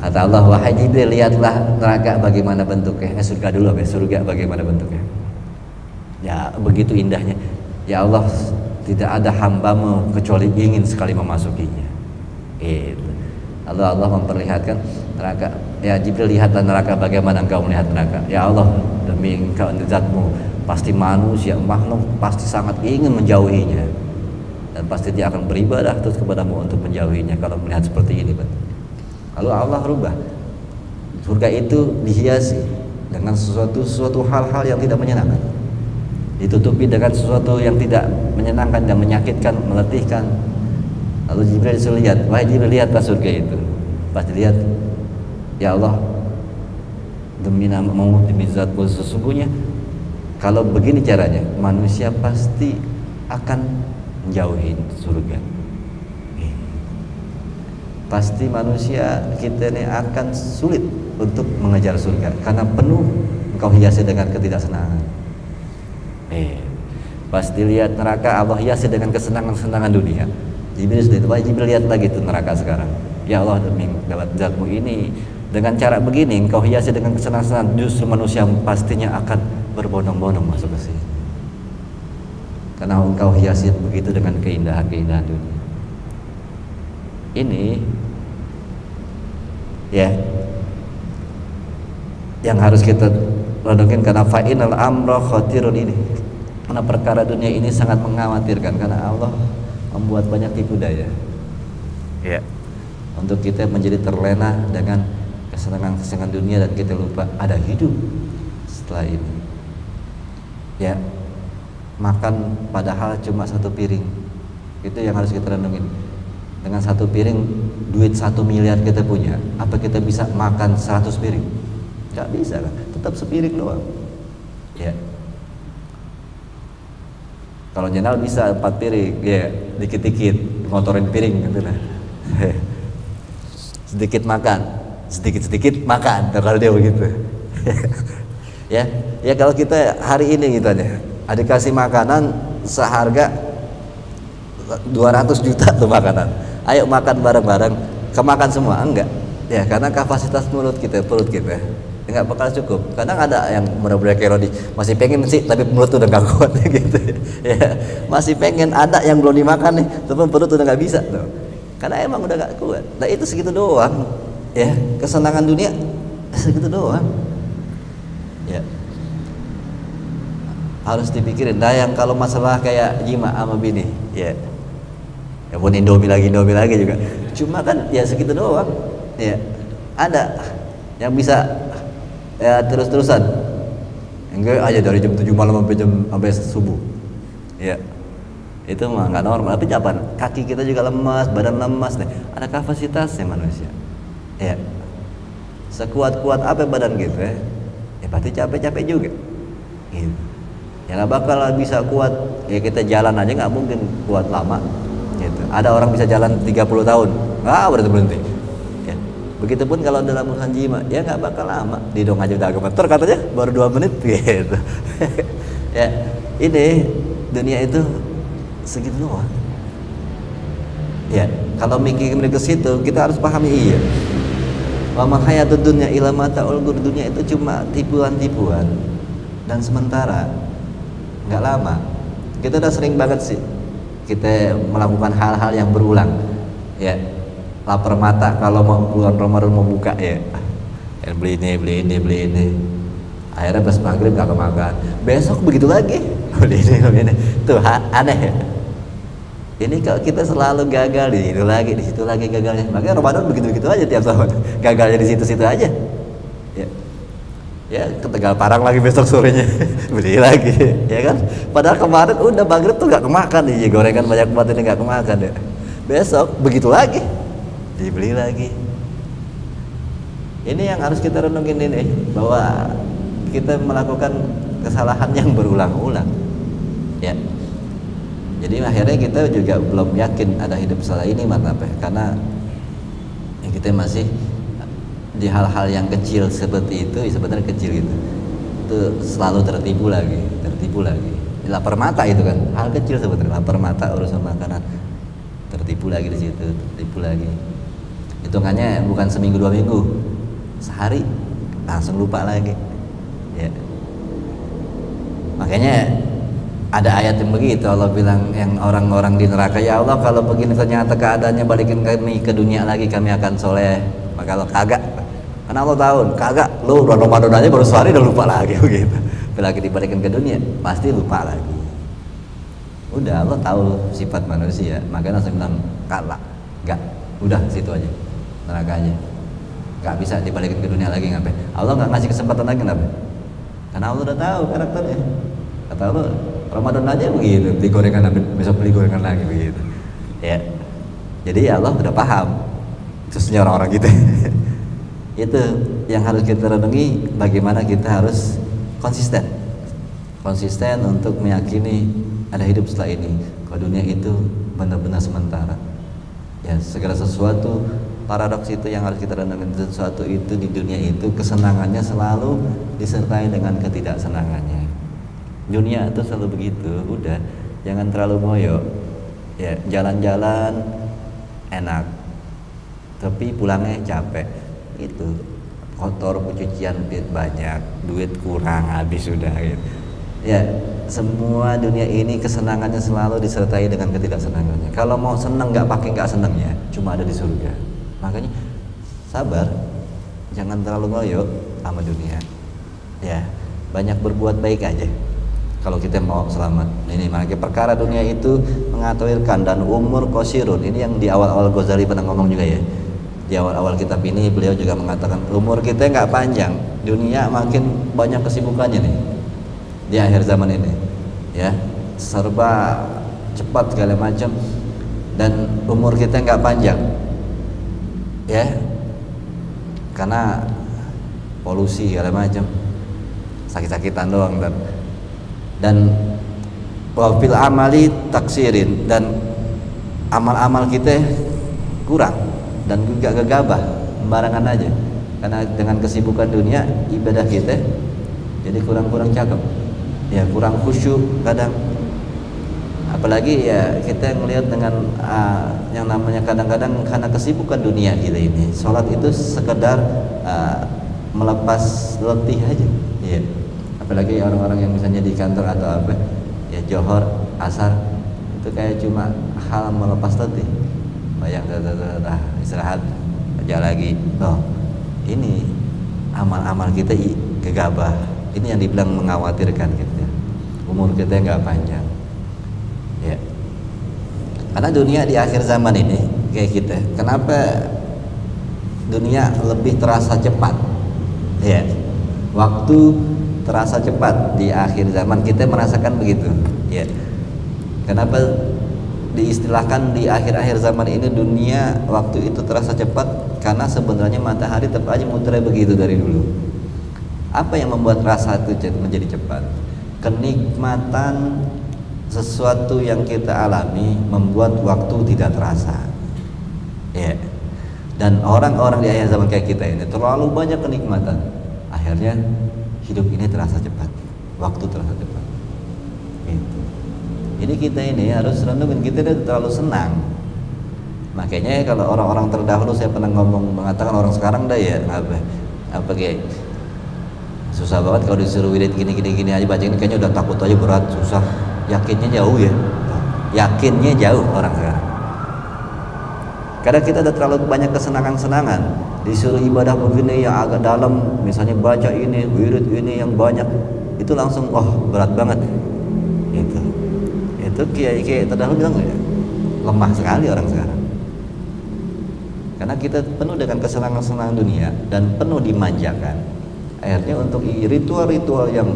Kata Allah, wahai Jibril, lihatlah neraka bagaimana bentuknya. Surga dulu, surga bagaimana bentuknya. Ya begitu indahnya. Ya Allah, tidak ada hamba-Mu kecuali ingin sekali memasukinya. Itu. Lalu Allah memperlihatkan neraka. Ya Jibril, lihatlah neraka bagaimana engkau melihat neraka. Ya Allah, demi engkau Zat-Mu, pasti manusia, makhluk pasti sangat ingin menjauhinya. Dan pasti dia akan beribadah terus kepadamu untuk menjauhinya kalau melihat seperti ini. Lalu Allah rubah. Surga itu dihiasi dengan sesuatu hal-hal yang tidak menyenangkan. Ditutupi dengan sesuatu yang tidak menyenangkan dan menyakitkan, meletihkan. Lalu Jibril disuruh lihat, wahai Jibril, lihatlah surga itu. Pas dilihat, ya Allah, demi namamu, demi Zat-Mu, sesungguhnya kalau begini caranya, manusia pasti akan menjauhi surga. Pasti manusia kita ini akan sulit untuk mengejar surga karena penuh engkau hiasi dengan ketidaksenangan. Pas dilihat neraka, Allah hiasi dengan kesenangan-kesenangan dunia. Jibril sudah itu, Jibril lihat lagi tuh neraka sekarang. Ya Allah, demi Zat-Mu ini, dengan cara begini engkau hiasi dengan kesenangan, justru manusia pastinya akan berbondong-bondong masuk ke sini. Karena engkau hiasi begitu dengan keindahan-keindahan dunia. Ini ya yang harus kita renungin, karena fa'inal amra khatirun ini. Karena perkara dunia ini sangat mengkhawatirkan, karena Allah membuat banyak tipu daya. Ya. Untuk kita menjadi terlena dengan kesenangan-kesenangan dunia dan kita lupa ada hidup setelah ini. Ya. Makan padahal cuma 1 piring. Itu yang harus kita renungin. Dengan 1 piring, duit 1 miliar kita punya, apa kita bisa makan 100 piring? Gak bisa kan? Tetap sepiring doang. Ya. Kalau jenderal bisa 4 piring, ya dikit-dikit ngotorin piring gitu lah. Sedikit makan, sedikit-sedikit makan. Kalau dia begitu. Ya, kalau kita hari ini gitu aja, ada kasih makanan seharga 200 juta tuh makanan. Ayo makan bareng-bareng, kemakan semua? Enggak. Ya, karena kapasitas perut kita nggak bakal cukup. Kadang ada yang benar-benar kayak Rodi, masih pengen sih tapi perut udah nggak kuat gitu ya, masih pengen, ada yang belum dimakan nih tapi perut udah nggak bisa tuh, karena emang udah nggak kuat. Nah itu segitu doang ya, kesenangan dunia segitu doang ya, harus dipikirin. Nah yang kalau masalah kayak jima sama bini ya, ya pun Indomie lagi juga, cuma kan ya segitu doang ya. Ada yang bisa ya terus-terusan, enggak aja dari jam 7 malam sampai subuh ya, itu mah nggak normal. Tapi jawaban kaki kita juga lemas, badan lemas deh, ada kapasitasnya manusia ya. Sekuat-kuat apa badan gitu ya, pasti capek-capek juga gitu ya, nggak bakal bisa kuat ya. Kita jalan aja nggak mungkin kuat lama gitu. Ada orang bisa jalan 30 tahun nggak berhenti ya. Begitupun kalau dalam urusan jima ya nggak bakal lama. Di dong aja udah gemeter katanya baru 2 menit gitu ya. Ini dunia itu segitu doang ya. Kalau mikir ke situ kita harus pahami, iya, wa ma hayatud dunya illa mata'ul ghurur. Dunia itu cuma tipuan-tipuan dan sementara, nggak lama. Kita udah sering banget sih kita melakukan hal-hal yang berulang ya. Lapar mata kalau mau bulan Ramadan mau buka ya, beli ini, akhirnya pas maghrib nggak kemakan, besok begitu lagi beli ini. Tuh aneh ya. Ini kalau kita selalu gagal di situ lagi gagalnya. Makanya Ramadan begitu aja tiap tahun, gagalnya di situ aja ya. Ke Tegal Parang lagi besok sorenya beli lagi ya kan. Padahal kemarin udah maghrib tuh nggak kemakan nih, gorengan banyak banget ini nggak kemakan ya. Besok begitu lagi dibeli lagi. Ini yang harus kita renungin ini, bahwa kita melakukan kesalahan yang berulang-ulang ya. Jadi akhirnya kita juga belum yakin ada hidup setelah ini, mantap ya. Karena kita masih di hal-hal yang kecil seperti itu, sebenarnya kecil gitu, itu selalu tertipu lagi. Lapar mata itu kan hal kecil sebenarnya, lapar mata urusan makanan, tertipu lagi di situ, tertipu lagi. Hitungannya bukan seminggu 2 minggu, sehari langsung lupa lagi ya. Makanya ada ayat yang begitu, Allah bilang yang orang-orang di neraka, ya Allah kalau begini ternyata keadaannya, balikin kami ke dunia lagi, kami akan soleh. Maka Allah kagak, karena Allah tahu kagak, lu bulan Ramadan aja baru sehari udah lupa lagi begitu. Lagi dibalikin ke dunia pasti lupa lagi. Udah, Allah tahu sifat manusia, makanya langsung bilang kalah, enggak, udah situ aja, neraka aja, nggak bisa dibalikin ke dunia lagi. Ngapain? Allah nggak ngasih kesempatan lagi, kenapa? Karena Allah udah tahu karakternya. Kata Allah, Ramadan aja begitu, beli gorengan, besok beli gorengan lagi begitu ya. Jadi Allah udah paham khususnya orang-orang gitu itu yang harus kita renungi, bagaimana kita harus konsisten untuk meyakini ada hidup setelah ini. Kalau dunia itu benar-benar sementara ya. Segala sesuatu, paradoks itu yang harus kita renungin. Sesuatu itu di dunia itu kesenangannya selalu disertai dengan ketidaksenangannya. Dunia itu selalu begitu. Udah, jangan terlalu ngoyo ya. Jalan-jalan enak tapi pulangnya capek, itu kotor, pencucian banyak, duit kurang, habis sudah gitu ya. Semua dunia ini kesenangannya selalu disertai dengan ketidaksenangannya. Kalau mau senang nggak pakai nggak senangnya, cuma ada di surga. Makanya sabar, jangan terlalu ngoyo sama dunia ya. Banyak berbuat baik aja kalau kita mau selamat. Ini makanya perkara dunia itu mengaturkan, dan umur qasirun. Ini yang di awal-awal Ghazali pernah ngomong juga ya. Di awal-awal kitab ini beliau juga mengatakan umur kita nggak panjang, dunia makin banyak kesibukannya nih di akhir zaman ini ya, serba cepat segala macam, dan umur kita nggak panjang ya, karena polusi segala macam, sakit-sakitan doang. Dan wafil amali taksirin, dan amal-amal kita kurang, dan juga gegabah, sembarangan aja, karena dengan kesibukan dunia ibadah kita jadi kurang cakep ya, kurang khusyuk kadang. Apalagi ya kita ngelihat dengan yang namanya kadang-kadang karena kesibukan dunia kita ini, sholat itu sekedar melepas letih aja. Iya. Apalagi orang-orang yang misalnya di kantor atau apa, ya johor, asar itu kayak cuma hal melepas letih. Bayang istirahat aja lagi. Oh, ini amal-amal kita gegabah. Ini yang dibilang mengkhawatirkan gitu. Umur kita nggak panjang. Ya. Karena dunia di akhir zaman ini kayak kita. Kenapa dunia lebih terasa cepat? Ya. Waktu terasa cepat di akhir zaman, kita merasakan begitu. Ya. Kenapa diistilahkan di akhir-akhir zaman ini dunia waktu itu terasa cepat? Karena sebenarnya matahari tetap aja muter begitu dari dulu. Apa yang membuat rasa itu menjadi cepat? Kenikmatan sesuatu yang kita alami membuat waktu tidak terasa. Ya. Dan orang-orang di akhir zaman kayak kita ini terlalu banyak kenikmatan. Akhirnya hidup ini terasa cepat, waktu terasa cepat. Gitu. Jadi kita ini harus renungin, kita udah terlalu senang. Makanya kalau orang-orang terdahulu, saya pernah mengatakan orang sekarang dah ya apa kayak susah banget kalau disuruh wirid gini aja baca ini, kayaknya udah takut aja, berat, susah. Yakinnya jauh ya. Yakinnya jauh orang sekarang. Kadang kita udah terlalu banyak kesenangan-senangan, disuruh ibadah begini yang agak dalam, misalnya baca ini, wirid ini yang banyak, itu langsung berat banget. Itu kayak terdahulu bilang ya, lemah sekali orang sekarang. Karena kita penuh dengan kesenangan-kesenangan dunia dan penuh dimanjakan. Akhirnya untuk ritual-ritual yang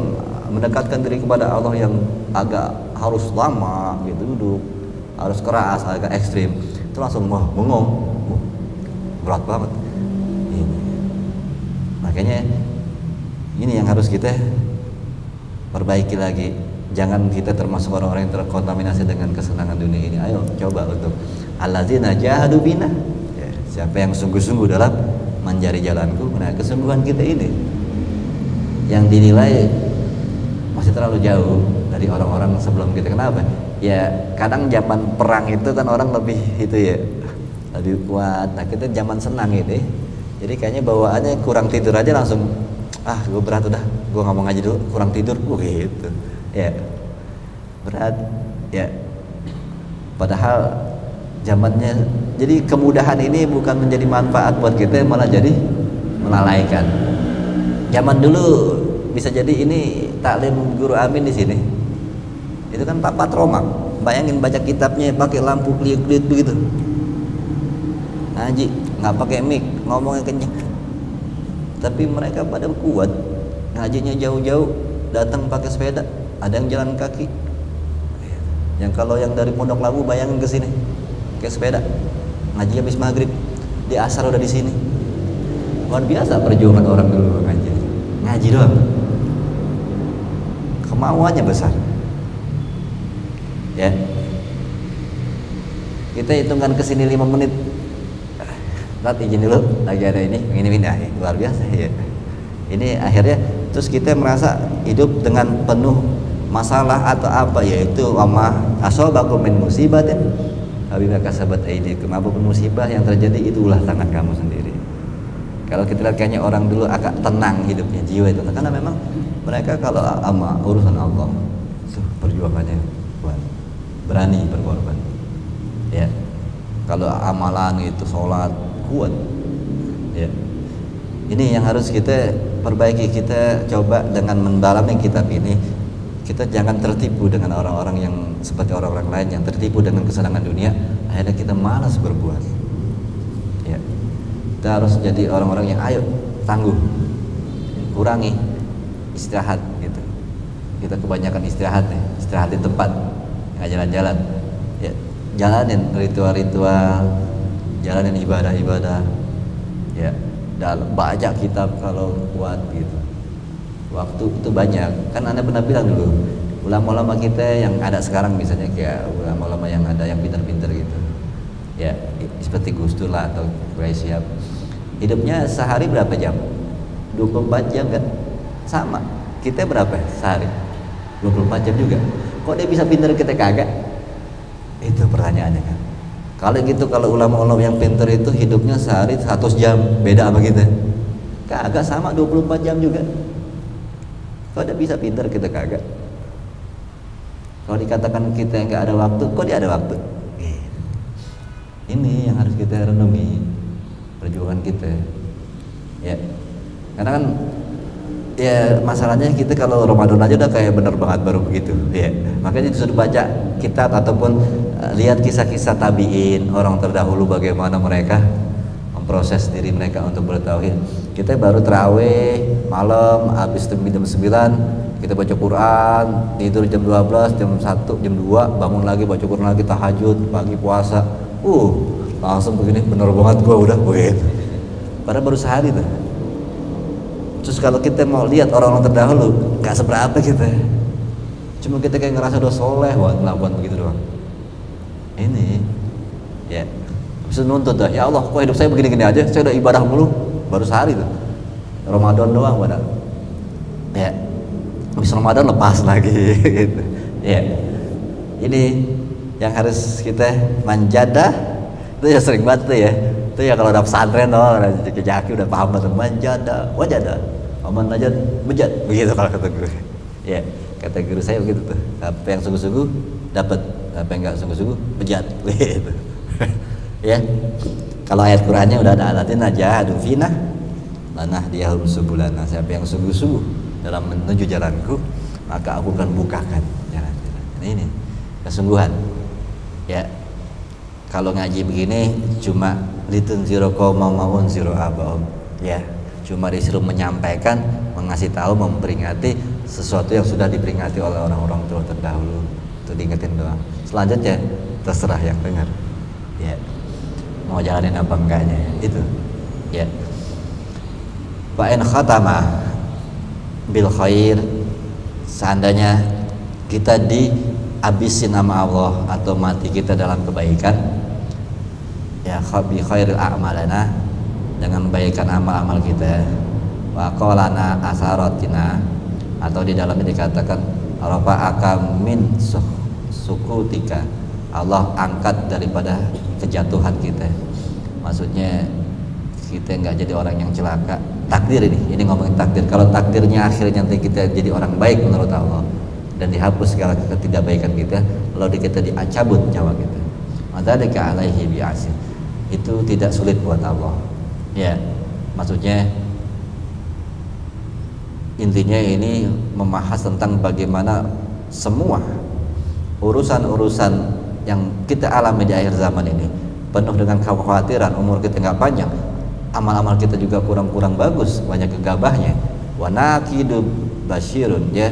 mendekatkan diri kepada Allah yang agak harus lama gitu duduk, harus keras, agak ekstrim, itu langsung bengong, berat banget. Makanya ini yang harus kita perbaiki lagi. Jangan kita termasuk orang-orang yang terkontaminasi dengan kesenangan dunia ini. Ayo coba untuk allazina jahadu bina. Ya, siapa yang sungguh-sungguh dalam mencari jalanku. Nah, kesungguhan kita ini yang dinilai masih terlalu jauh dari orang-orang sebelum kita. Kenapa? Ya kadang zaman perang itu kan orang lebih itu ya, lebih kuat. Nah kita zaman senang ini, jadi kayaknya bawaannya kurang tidur aja langsung gue berat udah, gue nggak mau ngaji dulu, kurang tidur, gitu ya, berat ya. Padahal zamannya, jadi kemudahan ini bukan menjadi manfaat buat kita, malah jadi melalaikan. Zaman dulu bisa jadi ini taklim guru Amin di sini, itu kan papat romak. Bayangin baca kitabnya pakai lampu kliuk-kliuk begitu, ngaji nggak pakai mic, ngomongnya kenceng. Tapi mereka pada kuat, ngajinya jauh-jauh, datang pakai sepeda, ada yang jalan kaki. Yang kalau yang dari Pondok Labu bayangin ke sini, pakai sepeda, ngaji habis maghrib, di asar udah di sini. Luar biasa perjuangan orang dulu ngaji doang. Kemauannya besar. Ya. Kita hitungkan ke sini 5 menit. Rat izin dulu, lagi ada ini pindah. Luar biasa ya. Ini akhirnya terus kita merasa hidup dengan penuh masalah atau apa, yaitu asobakum min musibatin habibaka kasabat aidikum. Apapun musibah yang terjadi itu ulah tangan kamu sendiri. Kalau kita lihat kayaknya orang dulu agak tenang hidupnya, jiwa itu, karena memang mereka kalau urusan Allah itu perjuangannya kuat, berani berkorban. Ya, kalau amalan itu sholat kuat. Ya, ini yang harus kita perbaiki. Kita coba dengan mendalami kitab ini, kita jangan tertipu dengan orang-orang yang seperti orang-orang lain yang tertipu dengan kesenangan dunia. Akhirnya kita malas berbuat. Ya, kita harus jadi orang-orang yang ayo tangguh, kurangi istirahat gitu. Kita kebanyakan istirahat nih, istirahat di tempat, nggak jalan-jalan. Ya, jalanin ritual-ritual, jalanin ibadah-ibadah. Ya, baca kitab kalau kuat gitu. Waktu itu banyak. Kan Anda pernah bilang dulu, ulama-ulama kita yang ada sekarang misalnya kayak ulama-ulama yang ada yang pintar-pintar gitu. Ya, seperti Gus Dur lah atau Kiai Siap. Hidupnya sehari berapa jam? 24 jam kan? Sama. Kita berapa sehari? 24 jam juga. Kok dia bisa pintar kita kagak? Itu pertanyaannya kan. Kalau gitu, kalau ulama-ulama yang pintar itu hidupnya sehari 100 jam, beda sama kita. Kagak, sama 24 jam juga. Kok dia bisa pintar, kita kagak. Kalau dikatakan kita nggak ada waktu, kok dia ada waktu? Ini yang harus kita renungi, perjuangan kita. Ya, karena kan ya masalahnya kita kalau Ramadan aja udah kayak bener banget baru begitu. Ya, makanya disuruh baca kitab ataupun lihat kisah-kisah tabiin, orang terdahulu bagaimana mereka memproses diri mereka untuk bertauhid. Kita baru terawih malam, habis jam 9 kita baca Quran, tidur jam 12, jam 1, jam 2 bangun lagi baca Quran lagi, tahajud, pagi puasa. Langsung begini, bener banget gua udah wait. Padahal baru sehari tuh. Terus kalau kita mau lihat orang-orang terdahulu, gak seberapa kita. Cuma kita kayak ngerasa udah soleh, wah melakukan begitu doang. Ini, ya, bisa nuntut dah. Ya Allah, kok hidup saya begini-gini aja? Saya udah ibadah mulu, baru sehari tuh. Ramadan doang padahal. Ya, habis Ramadan lepas lagi, gitu. Ya, ini yang harus kita manjadah. Itu ya sering banget tuh ya. Itu ya kalau udah pesantren doang, jaki udah paham banget. Manjadah, wajadah, aman aja bejat, begitu kalau kata guru. Ya, kata guru saya begitu tuh. Apa yang sungguh-sungguh dapat, apa yang nggak sungguh-sungguh bejat, gitu. Ya, kalau ayat Qurannya udah ada alatin aja, adu fina, lanah diahum subulana. Siapa yang sungguh-sungguh dalam menuju jalanku, maka aku akan bukakan jalan-jalan. Ini kesungguhan. Ya, kalau ngaji begini cuma litunziru qaumam ma unziru abaum. Ya, cuma disuruh menyampaikan, mengasih tahu, memperingati sesuatu yang sudah diperingati oleh orang-orang tua terdahulu. Itu diingetin doang. Selanjutnya terserah yang dengar. Ya, mau jalanin apa enggaknya itu. Ya, fa in khatama bil khair, seandainya kita dihabisin nama Allah atau mati kita dalam kebaikan, ya bi khairil a'malana, dengan kebaikan amal-amal kita, wa qalana asaratina, atau di dalamnya dikatakan rafa akam min sukutika, Allah angkat daripada kejatuhan kita. Maksudnya kita nggak jadi orang yang celaka. Takdir ini ngomongin takdir. Kalau takdirnya akhirnya nanti kita jadi orang baik menurut Allah dan dihapus segala ketidakbaikan kita, lalu kita dicabut nyawa kita, madzalika alaihi bi'asir, itu tidak sulit buat Allah. Ya, maksudnya intinya ini membahas tentang bagaimana semua urusan-urusan yang kita alami di akhir zaman ini penuh dengan kekhawatiran, umur kita nggak panjang, amal-amal kita juga kurang-kurang bagus, banyak gegabahnya, wa naqidu basyirun, ya,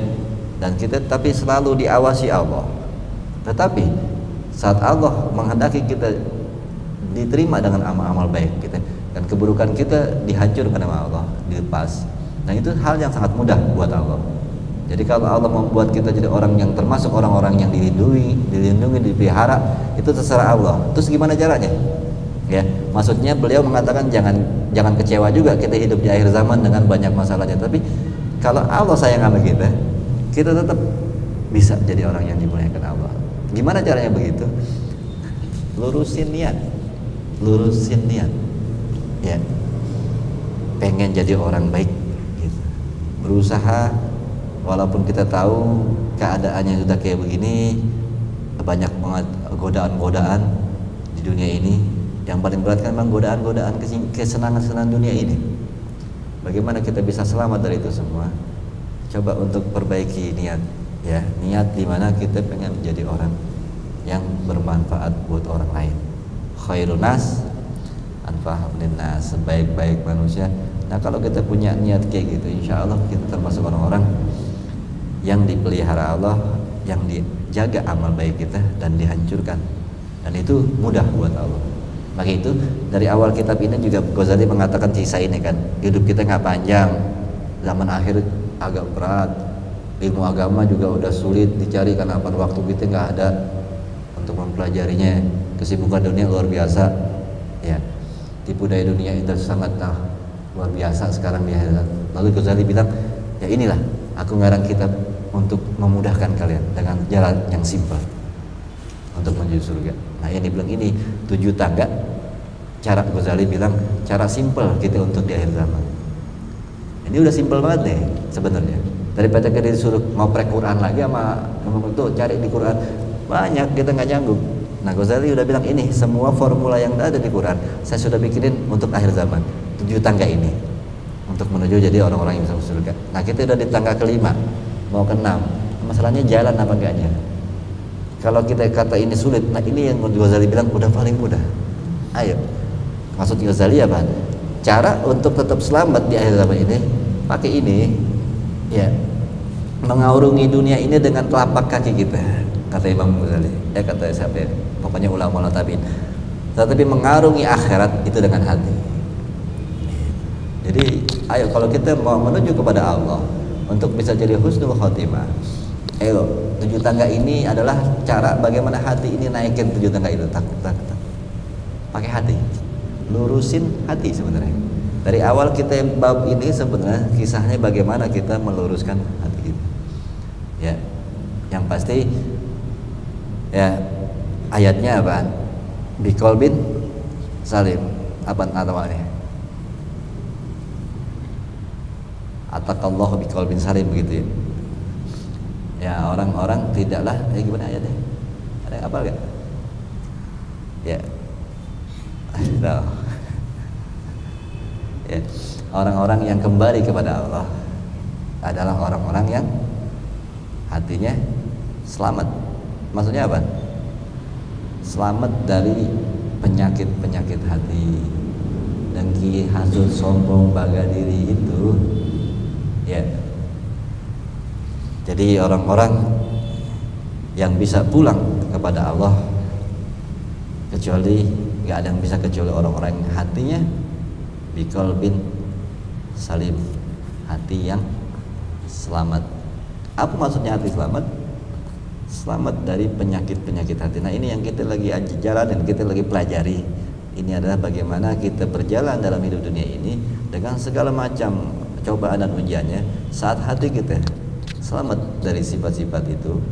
dan kita tapi selalu diawasi Allah. Tetapi saat Allah menghendaki kita diterima dengan amal-amal baik kita, dan keburukan kita dihancurkan oleh Allah, dilepas, dan itu hal yang sangat mudah buat Allah. Jadi kalau Allah membuat kita jadi orang yang termasuk orang-orang yang dilindungi, dipelihara, itu terserah Allah. Terus gimana caranya? Ya, maksudnya beliau mengatakan jangan kecewa juga kita hidup di akhir zaman dengan banyak masalahnya. Tapi kalau Allah sayang sama kita tetap bisa jadi orang yang dimuliakan Allah. Gimana caranya begitu? Lurusin niat. Ya, pengen jadi orang baik gitu. Berusaha walaupun kita tahu keadaannya sudah kayak begini, banyak banget godaan-godaan di dunia ini. Yang paling berat kan memang godaan-godaan kesenangan-kesenangan dunia ini. Bagaimana kita bisa selamat dari itu semua? Coba untuk perbaiki niat, ya, niat di mana kita pengen menjadi orang yang bermanfaat buat orang lain. Khairun nas anfa'uhum linnas, sebaik-baik manusia. Nah, kalau kita punya niat kayak gitu, insya Allah kita termasuk orang-orang yang dipelihara Allah, yang dijaga amal baik kita dan dihancurkan, dan itu mudah buat Allah. Maka itu dari awal kitab ini juga Ghazali mengatakan sisa ini kan, hidup kita nggak panjang, zaman akhir agak berat, ilmu agama juga udah sulit dicari karena apa, waktu kita nggak ada untuk mempelajarinya, kesibukan dunia luar biasa, ya, tipu daya dunia itu sangat luar biasa sekarang di akhirat. Lalu Ghazali bilang, ya inilah aku ngarang kitab untuk memudahkan kalian dengan jalan yang simpel untuk menuju surga. Nah, yang dibilang ini 7 tangga. Cara Ghazali bilang cara simpel kita untuk di akhir zaman. Ini udah simpel banget nih sebenarnya. Daripada kita disuruh ngoprek Quran lagi sama itu cari di Quran banyak, kita nggak nyanggup. Nah, Ghazali udah bilang ini semua formula yang ada di Quran saya sudah bikinin untuk akhir zaman. 7 tangga ini untuk menuju jadi orang-orang yang bisa masuk surga. Nah, kita udah di tangga kelima, mau ke 6. Masalahnya jalan apa enggaknya. Kalau kita kata ini sulit, nah ini yang Ghazali bilang udah paling mudah. Ayo, maksud Ghazali apa? Cara untuk tetap selamat di akhir zaman ini pakai ini, ya, mengarungi dunia ini dengan telapak kaki kita, kata Imam Ghazali. Kata siapa ya? Pokoknya ulama tabi'in. Tetapi mengarungi akhirat itu dengan hati. Jadi, ayo kalau kita mau menuju kepada Allah untuk bisa jadi husnul khotimah, ayo 7 tangga ini adalah cara bagaimana hati ini naikin 7 tangga itu. Tak. Pakai hati, lurusin hati sebenarnya. Dari awal kita bab ini sebenarnya kisahnya bagaimana kita meluruskan hati kita. Ya, yang pasti ya ayatnya apa? Biqalbin salim. Apa awalnya? Atakallahu biqalbin salim begitu ya. Ya, orang-orang tidaklah gimana ayatnya? Ada apa enggak? Ya. Nah. Ya, orang-orang yang kembali kepada Allah adalah orang-orang yang hatinya selamat. Maksudnya apa? Selamat dari penyakit-penyakit hati, dengki, hasud, sombong, bangga diri itu. Ya. Jadi orang-orang yang bisa pulang kepada Allah kecuali nggak ada yang bisa kecuali orang-orang yang hatinya biqalbin salim, hati yang selamat. Apa maksudnya hati selamat? Selamat dari penyakit-penyakit hati. Nah, ini yang kita lagi jalanin, kita lagi pelajari. Ini adalah bagaimana kita berjalan dalam hidup dunia ini dengan segala macam cobaan dan ujiannya. Saat hati kita selamat dari sifat-sifat itu,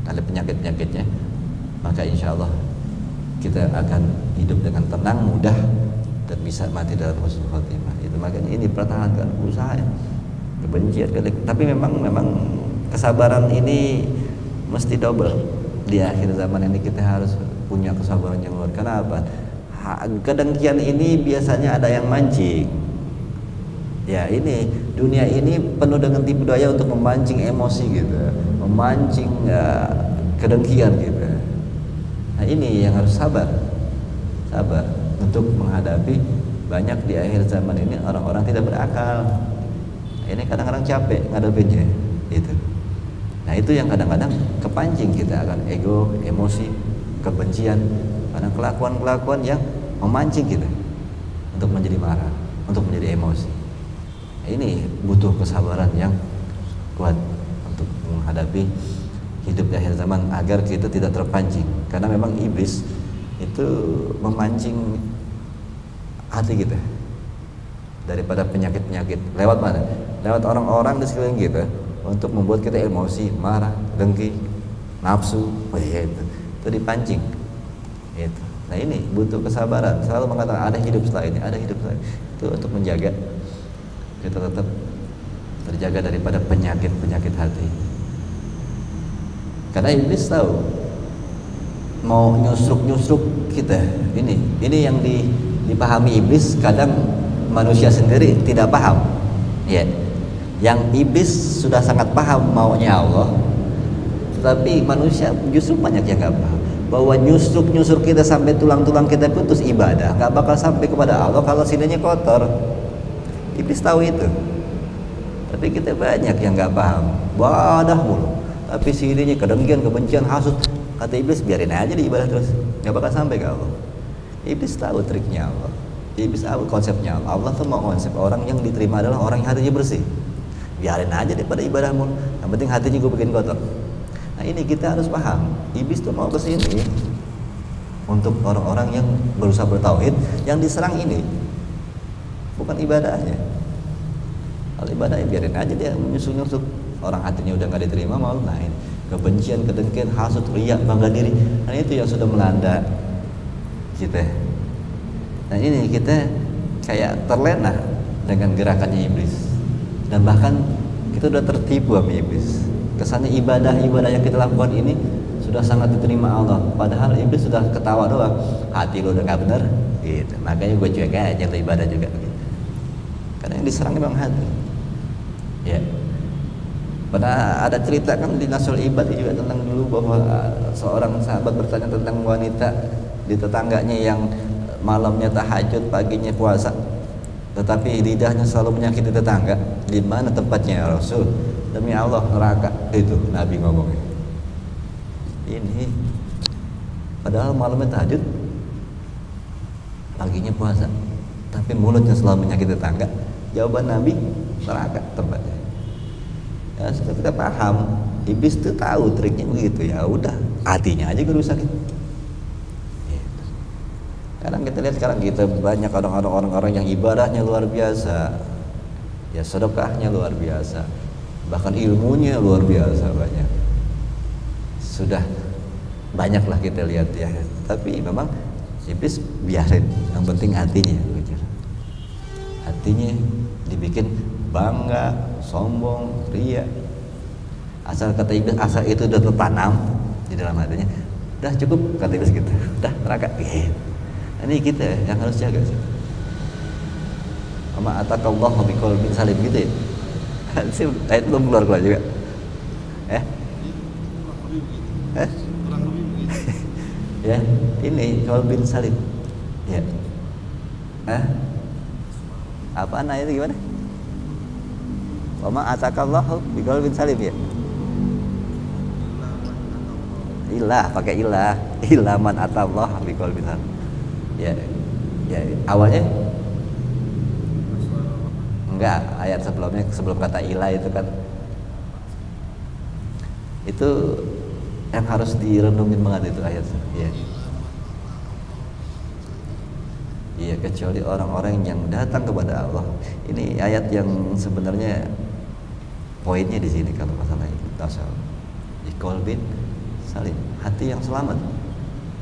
ada penyakit-penyakitnya, maka insya Allah kita akan hidup dengan tenang, mudah, dan bisa mati dalam husnul khotimah. Itu makanya ini pertahankan usaha, kebencian, tapi memang kesabaran ini mesti double. Di akhir zaman ini kita harus punya kesabaran yang luar. Karena apa? Kedengkian ini biasanya ada yang mancing. Ya, ini dunia ini penuh dengan tipu daya untuk memancing emosi gitu, memancing kedengkian gitu. Nah, ini yang harus sabar untuk menghadapi banyak di akhir zaman ini orang-orang tidak berakal. Ini kadang-kadang capek ngadepinnya itu. Nah, itu yang kadang-kadang kepancing kita akan ego, emosi, kebencian, karena kelakuan-kelakuan yang memancing kita untuk menjadi marah, untuk menjadi emosi. Nah, ini butuh kesabaran yang kuat untuk menghadapi hidup di akhir zaman agar kita tidak terpancing, karena memang iblis itu memancing hati kita daripada penyakit-penyakit. Lewat mana? Lewat orang-orang di sekeliling kita untuk membuat kita emosi, marah, dengki, nafsu. Itu dipancing. Itu. Nah, ini butuh kesabaran. Selalu mengatakan ada hidup setelah ini, ada hidup setelah ini. Itu untuk menjaga kita tetap terjaga daripada penyakit-penyakit hati. Karena iblis tahu mau nyusruk kita. Ini yang dipahami iblis, kadang manusia sendiri tidak paham. Ya. Yang iblis sudah sangat paham maunya Allah, tetapi manusia justru banyak yang nggak paham bahwa nyusruk kita sampai tulang-tulang kita putus ibadah nggak bakal sampai kepada Allah kalau sininya kotor. Iblis tahu itu, tapi kita banyak yang nggak paham, ibadah mulu, tapi sininya kedengkian, kebencian, hasud. Kata iblis, biarin aja di ibadah terus, nggak bakal sampai ke Allah. Iblis tahu triknya Allah, iblis tahu konsepnya Allah. Allah tuh mau konsep orang yang diterima adalah orang yang hatinya bersih. Biarin aja daripada ibadahmu, yang penting hatinya gue bikin kotor. Nah, ini kita harus paham, iblis tuh mau kesini untuk orang-orang yang berusaha bertauhid, yang diserang ini bukan ibadahnya. Kalau ibadahnya biarin aja dia menyusuk-nyusuk, orang hatinya udah nggak diterima mau lain. Kebencian, kedengkian, hasud, riya, bangga diri. Nah, itu yang sudah melanda kita. Nah, ini kita kayak terlena dengan gerakannya iblis. Dan bahkan kita udah tertipu sama iblis. Kesannya ibadah yang kita lakukan ini sudah sangat diterima Allah, padahal iblis sudah ketawa doang. Hati lo udah gak bener gitu. Makanya gue cuek aja tuh ibadah juga gitu. Karena yang diserang memang hati. Ya. Pada ada cerita kan di Nasul Ibad juga tentang dulu bahwa seorang sahabat bertanya tentang wanita di tetangganya yang malamnya tahajud, paginya puasa, tetapi lidahnya selalu menyakiti tetangga. Di mana tempatnya ya Rasul? Demi Allah, neraka. Itu Nabi ngomongnya. Ini padahal malamnya tahajud, paginya puasa, tapi mulutnya selalu menyakiti tetangga. Jawaban Nabi, neraka tempatnya. Ya, sudah kita paham, iblis itu tahu triknya begitu. Ya udah, hatinya aja kerusakin. Kadang kita lihat sekarang kita banyak orang-orang yang ibadahnya luar biasa, ya sedekahnya luar biasa, bahkan ilmunya luar biasa banyak. Sudah banyaklah kita lihat ya. Tapi memang iblis biarin, yang penting hatinya, hatinya dibikin bangga, sombong, ria. Asal kata iblis, asal itu udah tertanam di dalam hatinya, udah cukup kata iblis gitu, udah neraka. Ini kita yang harus jaga sih. Ama atakallahu biqalbin salim gitu ya. Ayat belum keluar juga. Ya, ini qalbin salim. Ya. Apaan ayat itu gimana? Ama atakallahu biqalbin salim ya. Ilah, pakai ilah. Ilah man atallah biqalbin salim. Ya, awalnya enggak, ayat sebelumnya, sebelum kata ilah itu kan, itu yang harus direnungin banget itu ayat. Ya. Iya, kecuali orang-orang yang datang kepada Allah. Ini ayat yang sebenarnya poinnya di sini kalau masalah itu. Tasawuf. Di qalbin salim, hati yang selamat.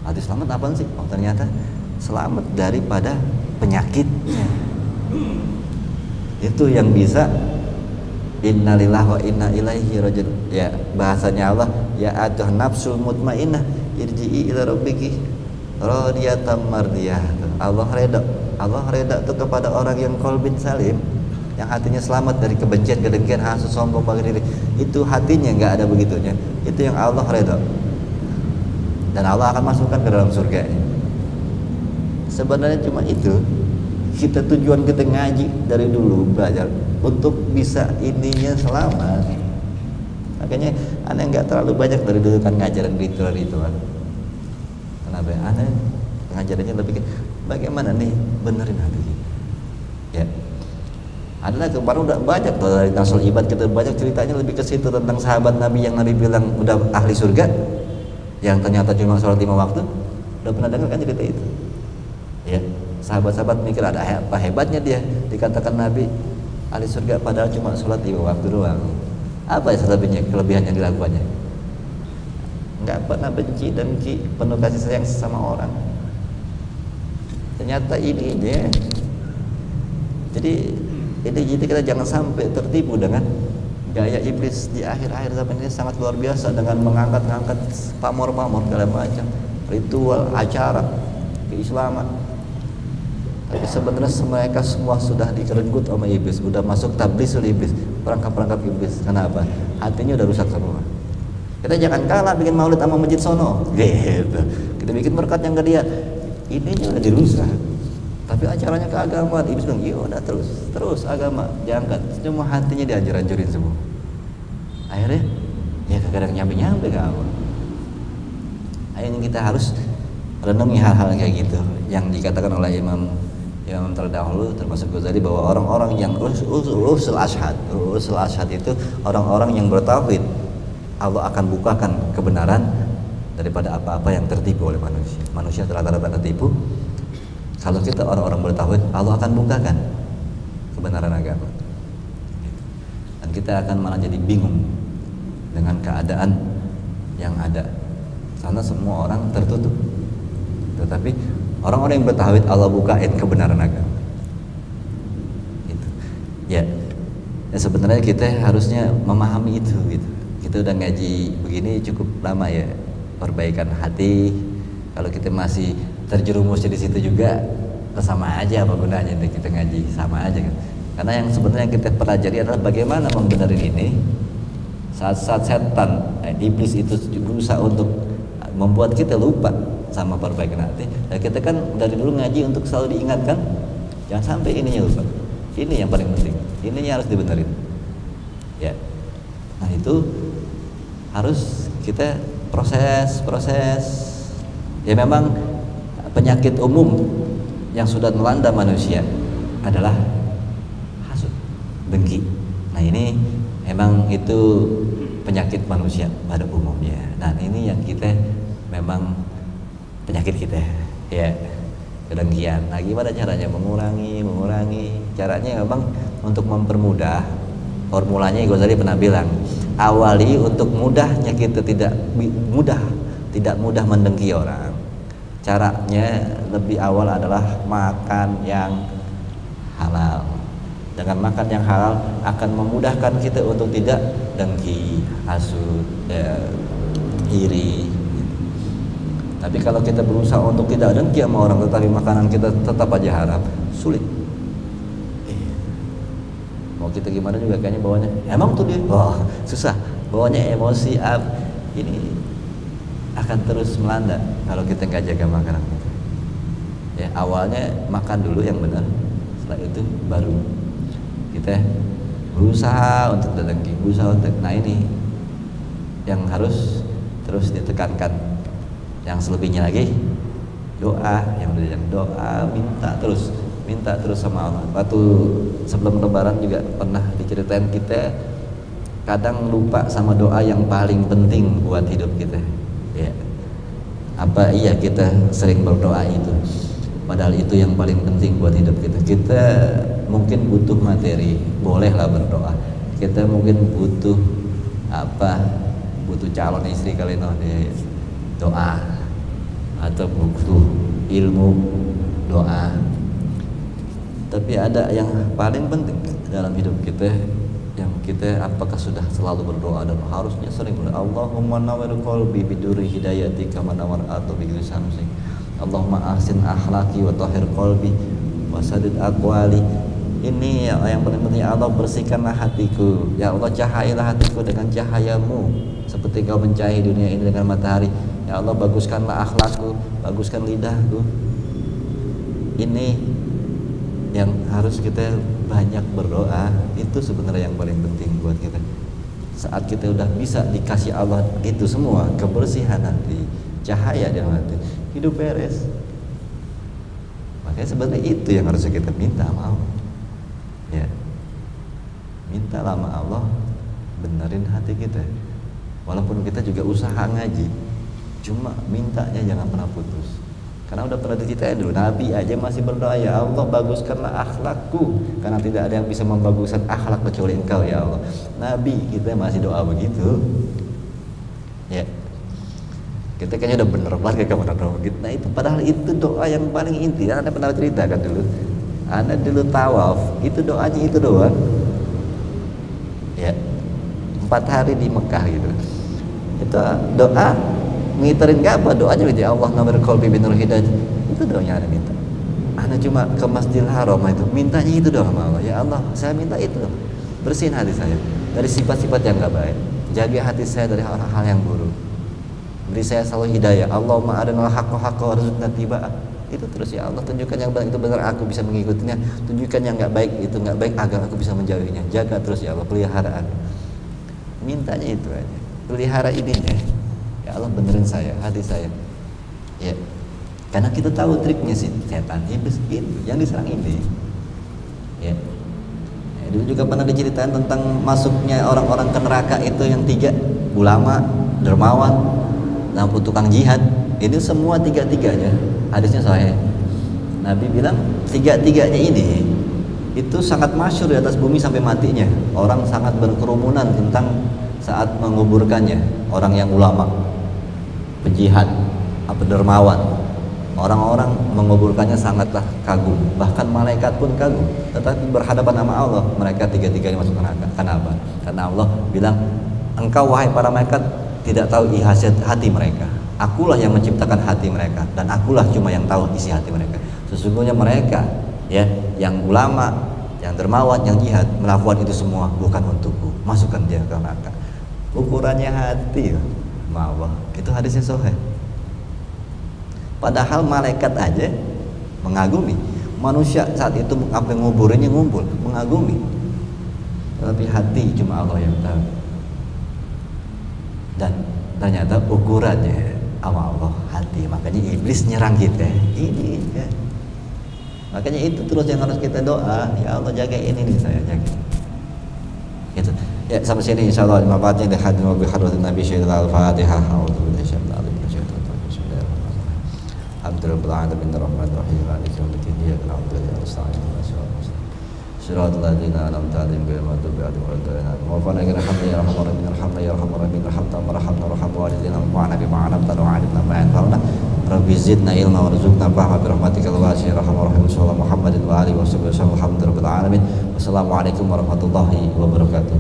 Hati selamat apaan sih? Oh, ternyata selamat daripada penyakitnya. Itu yang bisa innalillahi wa inna ilaihi raji'un. Ya, bahasanya Allah, ya atuh nafsul mutmainnah irji'i ila rabbiki radiyatan mardiyah. Allah reda tuh kepada orang yang qalbin salim, yang hatinya selamat dari kebencian, kedengkian, hasad, sombong, bagi diri. Itu hatinya enggak ada begitunya. Itu yang Allah reda. Dan Allah akan masukkan ke dalam surga. Sebenarnya cuma itu. Kita tujuan kita ngaji dari dulu belajar untuk bisa ininya selamat. Makanya aneh nggak terlalu banyak dari dulu kan ngajaran ritual itu kan. Kenapa? Aneh ngajarannya lebih bagaimana nih benerin hati kita. Ya. Adalah kemarin udah banyak tuh dari Nasul Ibad kita banyak ceritanya lebih ke situ tentang sahabat Nabi yang Nabi bilang udah ahli surga, yang ternyata cuma sholat 5 waktu. Udah pernah dengar kan cerita itu? Ya, sahabat-sahabat mikir ada apa hebatnya dia dikatakan Nabi ahli surga padahal cuma sholat 5 waktu doang. Apa ya kelebihan yang dilakukannya? Nggak pernah benci dan penuh kasih sayang sama orang. Ternyata ini dia. Jadi kita jangan sampai tertipu dengan gaya iblis di akhir-akhir zaman ini sangat luar biasa dengan mengangkat-angkat pamor-pamor segala macam ritual acara keislaman. Tapi sebenarnya mereka semua sudah dikerenggut sama iblis, sudah masuk tablisul iblis, perangkap-perangkap iblis. Kenapa? Hatinya udah rusak semua. Kita jangan kalah bikin maulid sama masjid sono, gitu. Kita bikin berkat yang gede, ininya udah dirusak. Tapi acaranya keagamaan, iblis bilang, iya udah terus agama diangkat. Cuma hatinya dihancur-hancurin semua. Akhirnya, ya kadang nyampe-nyampe ke Allah. Akhirnya kita harus renungi hal-hal kayak gitu yang dikatakan oleh Imam terdahulu termasuk Ghazali bahwa orang-orang yang usul ashad itu orang-orang yang bertauhid, Allah akan bukakan kebenaran daripada apa-apa yang tertipu oleh manusia. Manusia rata-rata tertipu. Kalau kita orang-orang bertauhid, Allah akan bukakan kebenaran agama. Dan kita akan malah jadi bingung dengan keadaan yang ada. Karena semua orang tertutup. Tetapi orang-orang yang bertauhid Allah bukain kebenaran agama. Gitu. Ya. Ya sebenarnya kita harusnya memahami itu gitu. Kita udah ngaji begini cukup lama ya, perbaikan hati. Kalau kita masih terjerumus di situ juga sama aja apa gunanya kita ngaji, sama aja kan. Karena yang sebenarnya kita pelajari adalah bagaimana membenarin ini. Saat setan, iblis itu berusaha untuk membuat kita lupa sama perbaikan hati. Dan kita kan dari dulu ngaji untuk selalu diingatkan, jangan sampai ininya lupa. Ini yang paling penting. Ininya harus dibenerin. Ya. Nah itu harus kita proses. Ya memang penyakit umum yang sudah melanda manusia adalah hasud, dengki. Nah ini memang itu penyakit manusia pada umumnya. Nah ini yang kita memang penyakit kita, ya, kedengkian. Nah gimana caranya mengurangi? Caranya memang untuk mempermudah. Formulanya Ghazali pernah bilang, awali untuk mudahnya kita tidak mudah mendengki orang. Caranya lebih awal adalah makan yang halal. Dengan makan yang halal akan memudahkan kita untuk tidak dengki, hasud, iri. Tapi kalau kita berusaha untuk tidak dengki sama orang tetapi makanan kita tetap aja haram, sulit. Mau kita gimana juga kayaknya bawanya emang tuh dia, susah. Bawanya emosi ini akan terus melanda kalau kita nggak jaga makanan kita. Ya awalnya makan dulu yang benar, setelah itu baru kita berusaha untuk tidak dengki, nah ini yang harus terus ditekankan. Yang selebihnya lagi doa, minta terus sama Allah. Waktu sebelum lebaran juga pernah diceritain kita kadang lupa sama doa yang paling penting buat hidup kita. Ya. Apa iya kita sering berdoa itu? Padahal itu yang paling penting buat hidup kita. Kita mungkin butuh materi, bolehlah berdoa. Kita mungkin butuh butuh calon istri kali ini, doa. Atau butuh ilmu, doa. Tapi ada yang paling penting dalam hidup kita, yang kita apakah sudah selalu berdoa dan harusnya sering berdoa. Allahumma nawwir qalbi biduri hidayati kama nawwar atu bi samsi. Allahumma ahsin akhlaqi wa tahhir qalbi wa sadid aqwali. Ini yang paling penting, Allah bersihkanlah hatiku. Ya Allah cahailah hatiku dengan cahayamu seperti kau mencahayi dunia ini dengan matahari. Ya Allah baguskanlah akhlakku, baguskan lidahku. Ini yang harus kita banyak berdoa. Itu sebenarnya yang paling penting buat kita. Saat kita udah bisa dikasih Allah itu semua, kebersihan hati, cahaya di hati, hidup beres. Makanya sebenarnya itu yang harus kita minta sama Allah. Ya, minta sama Allah benerin hati kita. Walaupun kita juga usaha ngaji, cuma mintanya jangan pernah putus. Karena udah pernah diceritain dulu, Nabi aja masih berdoa, ya Allah baguskanlah akhlakku, karena tidak ada yang bisa membaguskan akhlak kecuali Engkau ya Allah. Nabi kita masih doa begitu. Ya, kita kayaknya udah bener banget kayak bener begitu. Nah itu padahal itu doa yang paling inti. Anda pernah ceritakan dulu. Anda dulu tawaf, itu doanya itu doang. Ya, 4 hari di Mekah gitu. Itu doa ngiterin gak apa doanya gitu, ya Allah nawwir qalbi binur hidayah. Itu doanya Anda minta. Anda cuma ke Masjidil Haram itu mintanya itu doang sama Allah. Ya Allah, saya minta itu. Bersihin hati saya dari sifat-sifat yang gak baik. Jaga hati saya dari hal-hal yang buruk. Beri saya selalu hidayah. Allahumma arinal haqqa haqqan warzuqna ittiba'ah. Itu terus, ya Allah tunjukkan yang baik itu benar, aku bisa mengikutinya. Tunjukkan yang nggak baik itu nggak baik agar aku bisa menjauhinya. Jaga terus ya Allah, pelihara aku. Mintanya itu aja, pelihara ininya. Ya Allah benerin saya, hati saya. Ya, karena kita tahu triknya sih setan iblis itu yang diserang ini. Ya. Dulu juga pernah diceritain tentang masuknya orang-orang ke neraka itu yang 3, ulama, dermawan, dan tukang jihad. Ini semua 3-3-nya hadisnya sahih. Nabi bilang 3-3-nya ini itu sangat masyhur di atas bumi sampai matinya. Orang sangat berkerumunan tentang saat menguburkannya. Orang yang ulama, penjihad, dermawan, Orang-orang menguburkannya sangatlah kagum, bahkan malaikat pun kagum. Tetapi berhadapan sama Allah, mereka tiga-tiganya masuk neraka. Kenapa? Karena Allah bilang, engkau wahai para malaikat tidak tahu isi hati mereka. Akulah yang menciptakan hati mereka, dan akulah cuma yang tahu isi hati mereka. Sesungguhnya mereka, ya, yang ulama, yang dermawan, yang jihad melakukan itu semua bukan untukku. Masukkan dia ke neraka. Ukurannya hati, Allah. Itu hadisnya sahih. Padahal malaikat aja mengagumi, manusia saat itu apa yang nguburinnya ngumpul mengagumi, tapi hati cuma Allah yang tahu. Dan ternyata ukurannya sama Allah hati. Makanya iblis nyerang kita ini ya. Makanya itu terus yang harus kita doa, ya Allah jaga ini nih, saya jaga gitu. Ya sampai sini insyaallah manfaatnya di hadis Nabi Nabi Syaikhul Al-Fatihah. Alhamdulillah rabbil alamin maliki yaumiddin iyyaka na'budu wa iyyaka nasta'in صراط الذين أنعمت عليهم غير المغضوب عليهم ولا الضالين وفقنا إلى الحمد يا رحمن الرحيم الحمد يا رحمن الرحيم ارحمنا وارحمنا وارحم والدينا وانفعنا بما علمتنا وعلمنا ما ينفعنا رب زدنا علما وارزقنا فهما برحمتك الواسعة يا رحمن الرحيم صلى الله محمد وآله وصحبه وسلم الحمد لله رب العالمين والسلام عليكم ورحمة الله وبركاته.